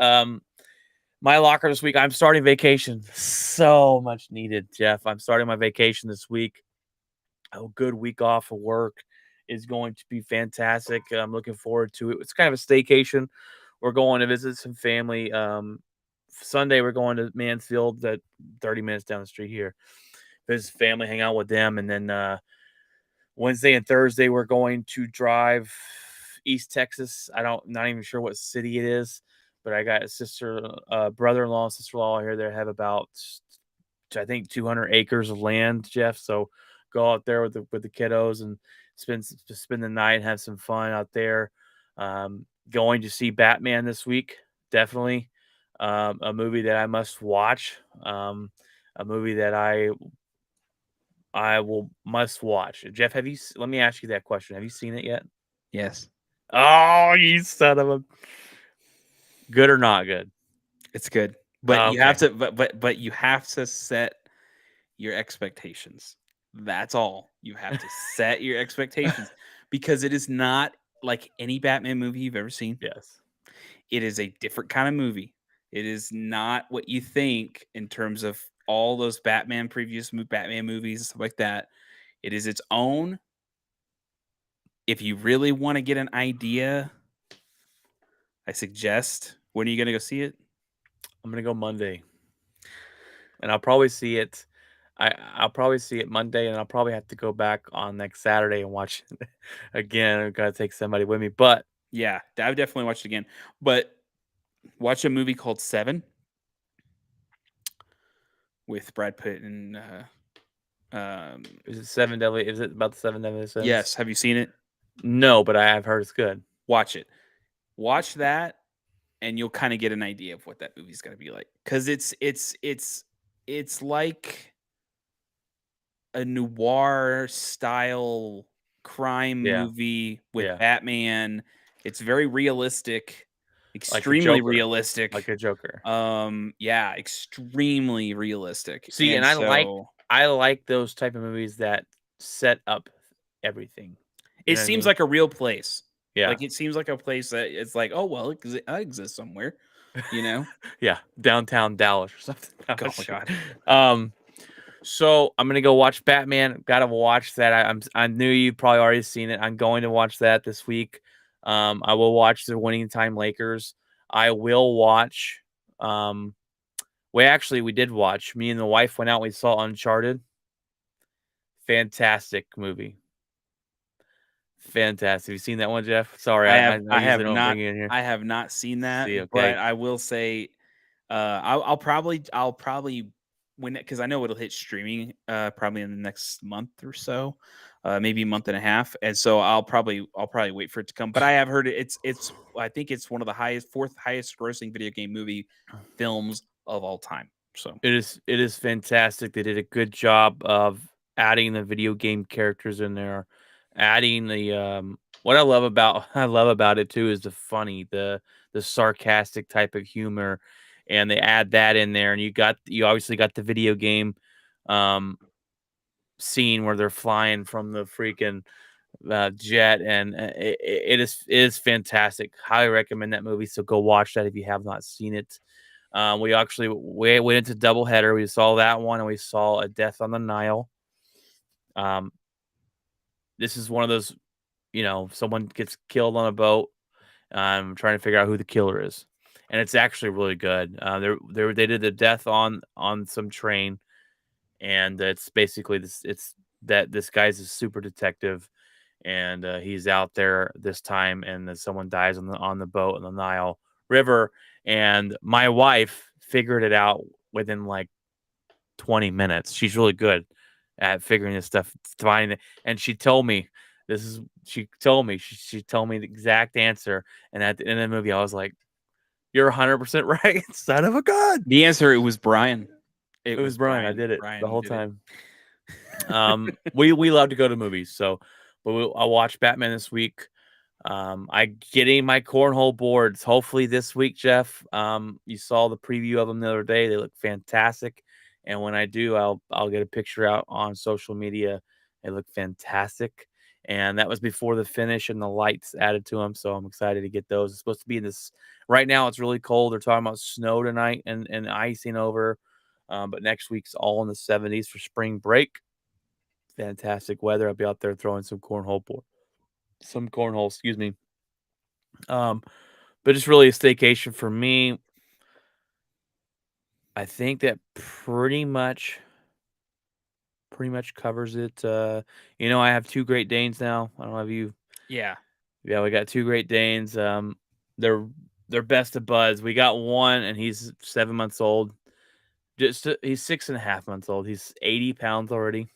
My locker this week, I'm starting vacation. So much needed, Jeff. I'm starting my vacation this week. A good week off of work is going to be fantastic. I'm looking forward to it. It's kind of a staycation. We're going to visit some family. Sunday, we're going to Mansfield, that 30 minutes down the street here. Visit family, hang out with them. And then Wednesday and Thursday, we're going to drive East Texas. Not even sure what city it is, but I got a brother-in-law and sister-in-law here. They have about, I think, 200 acres of land, Jeff. So go out there with the kiddos and spend the night and have some fun out there. Going to see Batman this week, definitely. A movie that I must watch. A movie that I must watch. Jeff, let me ask you that question. Have you seen it yet? Yes. Oh, you son of a. Good or not good? It's good. But you have to but you have to set your expectations. That's all. You have to set your expectations because it is not like any Batman movie you've ever seen. Yes. It is a different kind of movie. It is not what you think in terms of all those Batman movies and stuff like that. It is its own. If you really want to get an idea, I suggest, when are you going to go see it? I'm gonna go Monday, and I'll probably see it. I'll probably see it Monday, and I'll probably have to go back on next Saturday and watch it again. I've got to take somebody with me, but Yeah, I would definitely watch it again. But watch a movie called Seven with Brad Pitt and is it Seven Deadly? Is it about the Seven Deadly Sins? yes, have you seen it? No, but I've heard it's good. Watch it. Watch that and you'll kind of get an idea of what that movie's going to be like cuz it's like a noir style crime Yeah, movie with yeah, Batman. It's very realistic, like a extremely Joker, like realistic. a Joker. Yeah, extremely realistic. See, and And so I like those type of movies that set up everything. You it know what I seems mean? like a real place. Yeah, Like it seems like a place that it's like, oh well, I exist somewhere, you know? yeah, downtown Dallas or something. No, Oh my shit. god. Um, so I'm gonna go watch Batman. Gotta watch that. I knew you probably already seen it. I'm going to watch that this week. I will watch the Winning Time Lakers. I will watch. Um, we did watch. Me and the wife went out. We saw Uncharted. Fantastic movie. Fantastic. Have you seen that one, Jeff? Sorry, I usually don't bring you in here. I have not seen that, See, but okay. I will say, I'll probably when because I know it'll hit streaming, probably in the next month or so, maybe a month and a half, and so I'll probably wait for it to come. But I have heard it's I think it's one of the fourth highest grossing video game movie films of all time. So It is fantastic. They did a good job of adding the video game characters in there, adding the what I love about it too is the funny, the sarcastic type of humor, and they add that in there, and you obviously got the video game um scene where they're flying from the freaking jet, and it is fantastic. Highly recommend that movie. So go watch that if you have not seen it. We went into doubleheader. We saw that one, and we saw a Death on the Nile. Um, this is one of those, someone gets killed on a boat. Trying to figure out who the killer is, and it's actually really good. They did the death on some train, and it's basically this. It's that this guy's a super detective, and he's out there this time, and then someone dies on the boat in the Nile River, and my wife figured it out within like 20 minutes. She's really good at figuring this stuff, finding it, and she told me the exact answer, and at the end of the movie, I was like, "You're 100% right, son of a gun." the answer, it was Brian. It It was was Brian. I Brian. did it the Brian whole did it. time. We love to go to movies, so I watched Batman this week. I getting my cornhole boards hopefully this week, Jeff. You saw the preview of them the other day. They look fantastic, and when I do, I'll get a picture out on social media. They look fantastic, and that was before the finish and the lights added to them. So I'm excited to get those. It's supposed to be in this right now. It's really cold. They're talking about snow tonight and icing over, but next week's all in the 70s for spring break. Fantastic weather. I'll be out there throwing some cornhole, excuse me. Um, but it's really a staycation for me. I think that pretty much covers it. I have 2 Great Danes now. I don't know if you Yeah. yeah, we got 2 Great Danes. They're they're best of buds. We got one and he's 7 months old. He's 6.5 months old. He's 80 pounds already.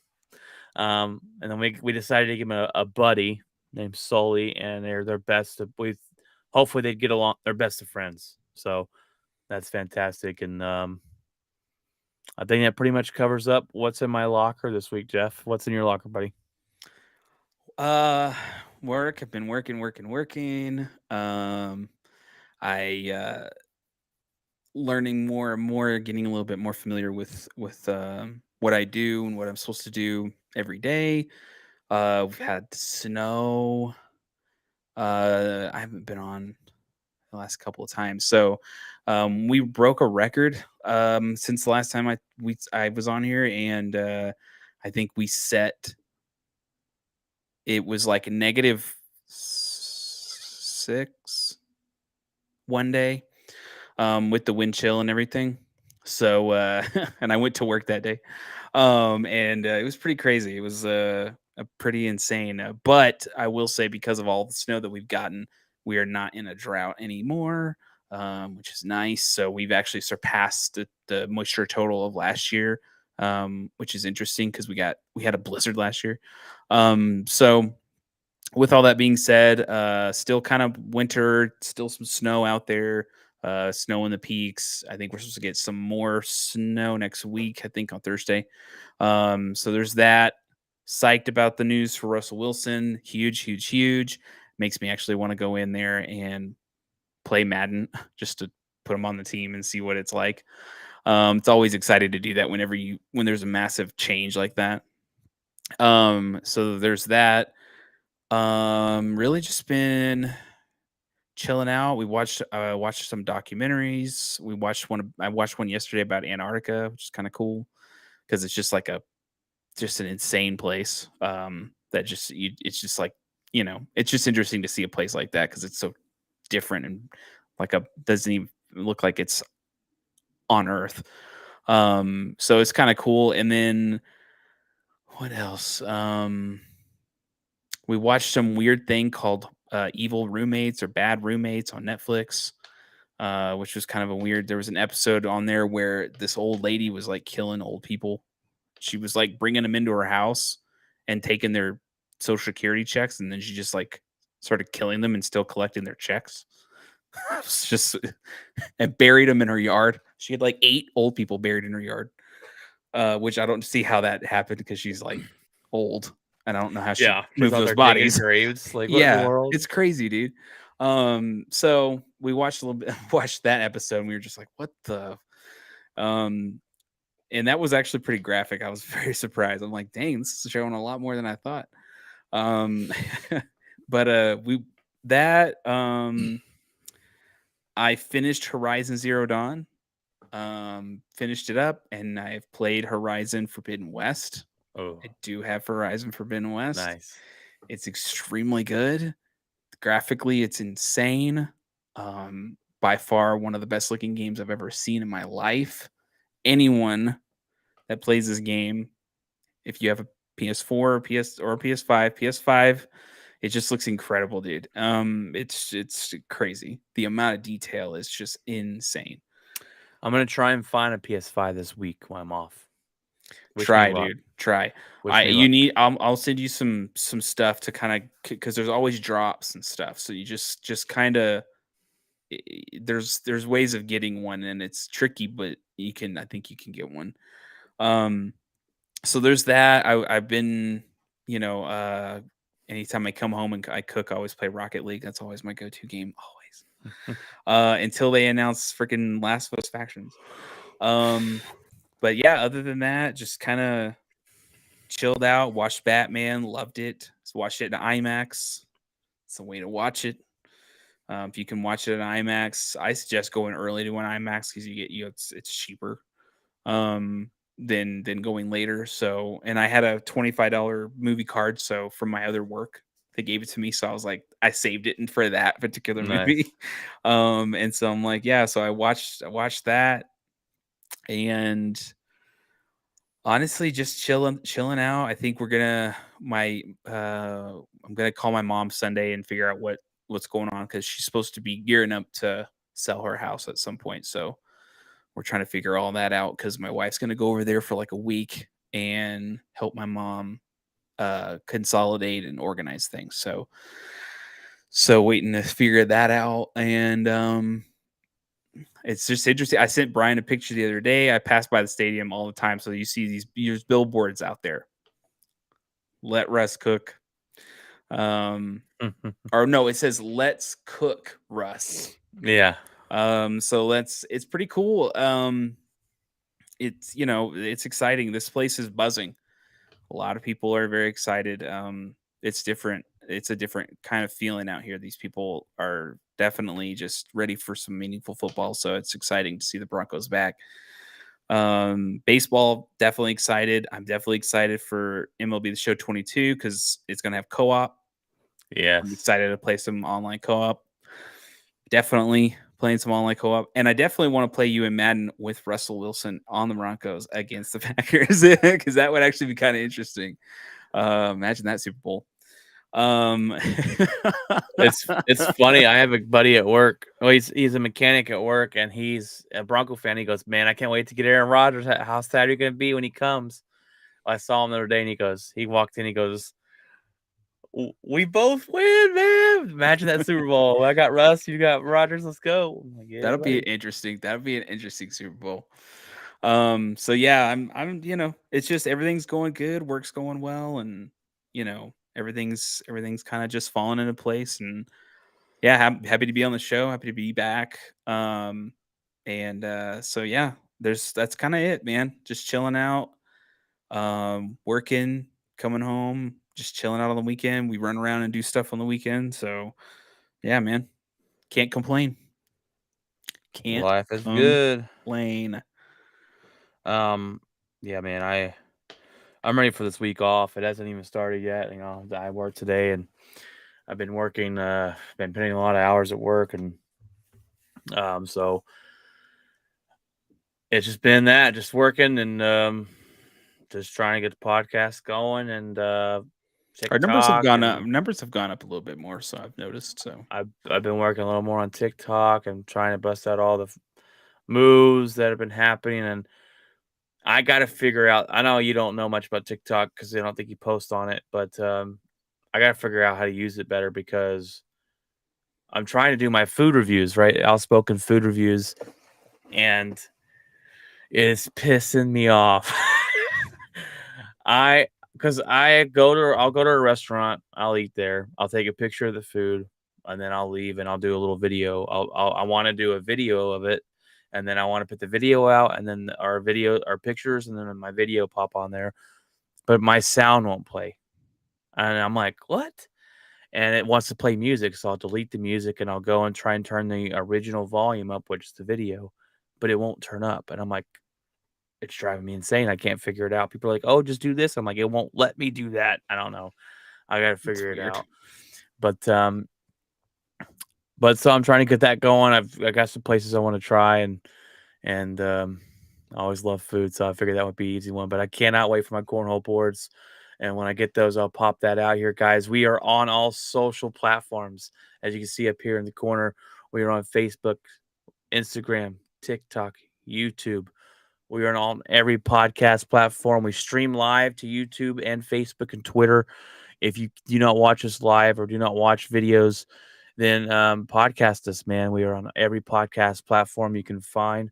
And then we decided to give him a buddy named Sully, and they're best of we hopefully they'd get along. They're best of friends. So that's fantastic. And I think that pretty much covers up what's in my locker this week, Jeff. What's in your locker, buddy? Uh, work. I've been working. I learning more and more, getting a little bit more familiar with what I do and what I'm supposed to do every day. We've had snow. I haven't been on the last couple of times, so we broke a record since the last time I was on here, and I think we set it was like -6 one day with the wind chill and everything. So and I went to work that day. And it was pretty crazy. It was a pretty insane. But I will say, because of all the snow that we've gotten, we are not in a drought anymore, which is nice. So we've actually surpassed the moisture total of last year, which is interesting because we had a blizzard last year. So with all that being said, still kind of winter, still some snow out there, snow in the peaks. I think we're supposed to get some more snow next week, I think on Thursday. So there's that. Psyched about the news for Russell Wilson. Huge, huge, huge. Makes me actually want to go in there and play Madden just to put him on the team and see what it's like. It's always excited to do that when there's a massive change like that. So there's that. Really just been chilling out. We watched some documentaries. I watched one yesterday about Antarctica, which is kind of cool because it's just like just an insane place. That just it's just like, it's just interesting to see a place like that because it's so different and doesn't even look like it's on Earth. So it's kind of cool. And then what else? We watched some weird thing called Evil Roommates or Bad Roommates on Netflix, which was kind of a weird. There was an episode on there where this old lady was like killing old people. She was like bringing them into her house and taking their social security checks, and then she just like started killing them and still collecting their checks. It's just and buried them in her yard. She had like 8 old people buried in her yard, which I don't see how that happened because she's like old. And I don't know how she Yeah, just moved out those there digging bodies. graves. Like, what in the Yeah, world? it's crazy, dude. So we watched a little bit, watched that episode, and we were just like, "What the?" And that was actually pretty graphic. I was very surprised. I'm like, "Dang, this is showing a lot more than I thought." Um, but I finished Horizon Zero Dawn. Finished it up, and I've played Horizon Forbidden West. Oh, I do have Horizon Forbidden West. nice. It's extremely good. Graphically, it's insane. By far one of the best looking games I've ever seen in my life. Anyone that plays this game, if you have a PS4 or PS5, it just looks incredible, dude. It's crazy. The amount of detail is just insane. I'm gonna try and find a PS5 this week when I'm off. Wish me Try, luck. dude. Try. Wish me luck. I'll send you some stuff to kind of, because there's always drops and stuff. So you just kind of, there's ways of getting one, and it's tricky, but I think you can get one. So there's that. I've been, anytime I come home and I cook, I always play Rocket League. That's always my go-to game, always. Until they announce freaking Last of Us Factions. But yeah, other than that, just kind of chilled out, watched Batman, loved it. Just watched it in IMAX. It's the way to watch it. If you can watch it in IMAX, I suggest going early to an IMAX because it's cheaper than going later. So, and I had a $25 movie card, so from my other work, they gave it to me. So I was like, I saved it for that particular movie. And so I'm like, yeah. So I watched that, and honestly, just chilling out. I think I'm gonna call my mom Sunday and figure out what's going on, because she's supposed to be gearing up to sell her house at some point. So we're trying to figure all that out, because my wife's gonna go over there for like a week and help my mom consolidate and organize things. So waiting to figure that out. And it's just interesting. I sent Brian a picture the other day. I pass by the stadium all the time, so you see these billboards out there. Let Russ cook. Or no, it says "Let's cook Russ." Yeah. So it's pretty cool. it's it's exciting. This place is buzzing. A lot of people are very excited. It's different. It's a different kind of feeling out here. These people are definitely just ready for some meaningful football. So it's exciting to see the Broncos back. Baseball, definitely excited. I'm definitely excited for MLB The Show 22 because it's going to have co-op. I'm Yes. excited to play some online co-op. Definitely playing some online co-op. And I definitely want to play you in Madden with Russell Wilson on the Broncos against the Packers because that would actually be kind of interesting. Imagine that Super Bowl. It's funny. I have a buddy at work. Oh, he's a mechanic at work, and he's a Bronco fan. He goes, "Man, I can't wait to get Aaron Rodgers. How sad are you gonna be when he comes?" I saw him the other day, and he walked in, he goes, We both win, man. Imagine that Super Bowl. I got Russ, you got Rodgers. Let's go." I'm like, "Yeah, That'll be buddy." interesting. That'll be an interesting Super Bowl. So yeah, I'm it's just everything's going good, work's going well, and everything's kind of just falling into place. And yeah, happy to be on the show, happy to be back. And so yeah, that's kind of it, man. Just chilling out, working, coming home, just chilling out on the weekend. We run around and do stuff on the weekend. So yeah, man, can't complain. Can't Life is good. complain. Yeah, man, I'm ready for this week off. It hasn't even started yet. I work today, and I've been working, been putting a lot of hours at work, and so it's just been that, just working and just trying to get the podcast going and Our numbers have TikTok, gone up. and Numbers have gone up a little bit more, so I've noticed. So I've been working a little more on TikTok and trying to bust out all the moves that have been happening, and I got to figure out. I know you don't know much about TikTok because I don't think you post on it, but I got to figure out how to use it better because I'm trying to do my food reviews, right? Outspoken food reviews, and it's pissing me off. I because I'll go to a restaurant, I'll eat there, I'll take a picture of the food, and then I'll leave and I'll do a little video. I want to do a video of it, and then I want to put the video out, and then our pictures, and then my video pop on there, but my sound won't play, and I'm like, what? And it wants to play music, so I'll delete the music and I'll go and try and turn the original volume up, which is the video, but it won't turn up, and I'm like, it's driving me insane. I can't figure it out. People are like, "Oh, just do this." I'm like, "It won't let me do that." I don't know. I got to it's figure it weird. out. But so I'm trying to get that going. I got some places I want to try, and I always love food, so I figured that would be an easy one. But I cannot wait for my cornhole boards. And when I get those, I'll pop that out here, guys. We are on all social platforms, as you can see up here in the corner. We are on Facebook, Instagram, TikTok, YouTube. We are on every podcast platform. We stream live to YouTube and Facebook and Twitter. If you do not watch us live or do not watch videos, then podcast us, man. We are on every podcast platform you can find.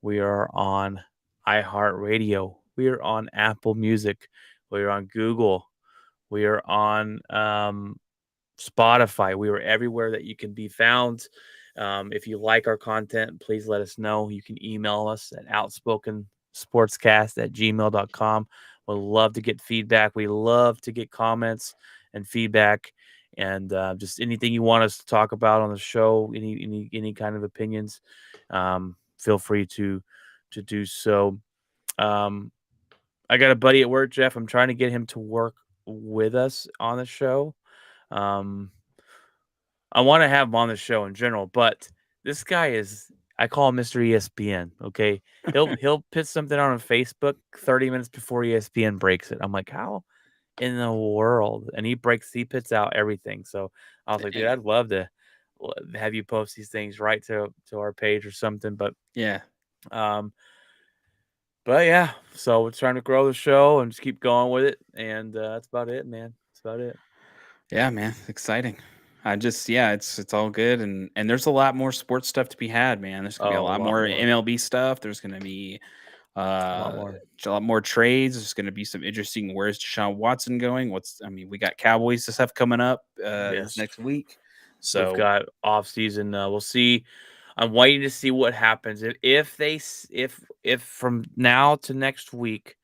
We are on iHeartRadio. We are on Apple Music. We are on Google. We are on Spotify. We are everywhere that you can be found. If you like our content, please let us know. You can email us at outspokensportscast@gmail.com. We'd love to get feedback. We love to get comments and feedback, and just anything you want us to talk about on the show. Any kind of opinions, feel free to do so. I got a buddy at work, Jeff. I'm trying to get him to work with us on the show. Um, I want to have him on the show in general, but this guy is, I call him Mr. ESPN. Okay. He'll put something on Facebook 30 minutes before ESPN breaks it. I'm like, how in the world? And he puts out everything. So I was like, dude, Dang. I'd love to have you post these things right to our page or something. Yeah. Um, but yeah, so we're trying to grow the show and just keep going with it. And that's about it, man. That's about it. Yeah, man. Exciting. I just it's all good, and there's a lot more sports stuff to be had, man. There's gonna be a Oh, a lot lot more more. MLB stuff. There's gonna be A lot uh more. a lot more trades. There's gonna be some interesting where's Deshaun Watson going? We got Cowboys stuff coming up this Yes. next week. We've So got off season. We'll see. I'm waiting to see what happens. If from now to next week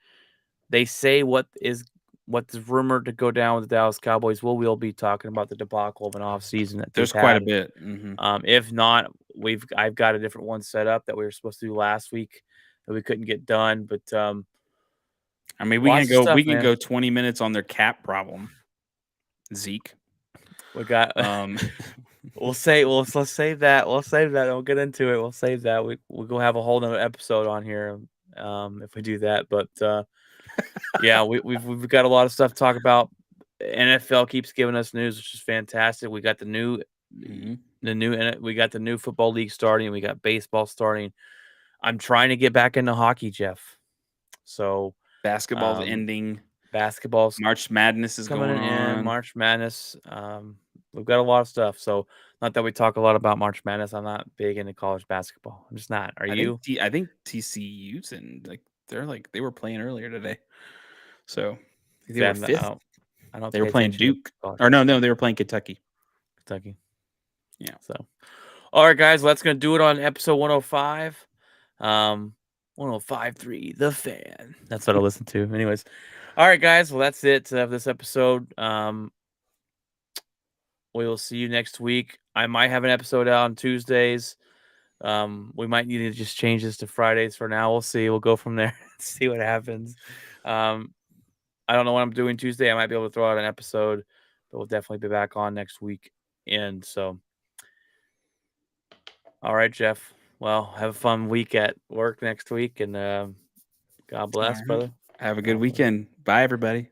they say what's rumored to go down with the Dallas Cowboys, we'll be talking about the debacle of an offseason that they've There's quite a had. bit. If not, I've got a different one set up that we were supposed to do last week that we couldn't get done. But I mean, lots of stuff, we can man. go 20 minutes on their cap problem. Zeke. We got. Um, let's save that. We'll save that. We'll get into it. We'll save that. We'll go have a whole nother episode on here. If we do that, but yeah, we've got a lot of stuff to talk about. NFL keeps giving us news, which is fantastic. We got the new we got the new football league starting. We got baseball starting. I'm trying to get back into hockey, Jeff. So basketball's ending. Basketball's March Madness is coming going on. March Madness. We've got a lot of stuff. So not that we talk a lot about March Madness. I'm not big into college basketball. I'm just not. Are you? I think TCU's and they were playing earlier today. So they were fifth. I don't they were playing Duke. Or no, they were playing Kentucky. Yeah. So, all right, guys, well, that's gonna do it on episode 105. 105.3 The Fan. That's what I listen to. Anyways, all right, guys. Well, that's it of this episode. We will see you next week. I might have an episode out on Tuesdays. We might need to just change this to Fridays for now. We'll see. We'll go from there. See what happens. I don't know what I'm doing Tuesday. I might be able to throw out an episode, but we'll definitely be back on next week. And so, all right, Jeff. Well, have a fun week at work next week, and God bless, brother. Have a good weekend. Bye, everybody.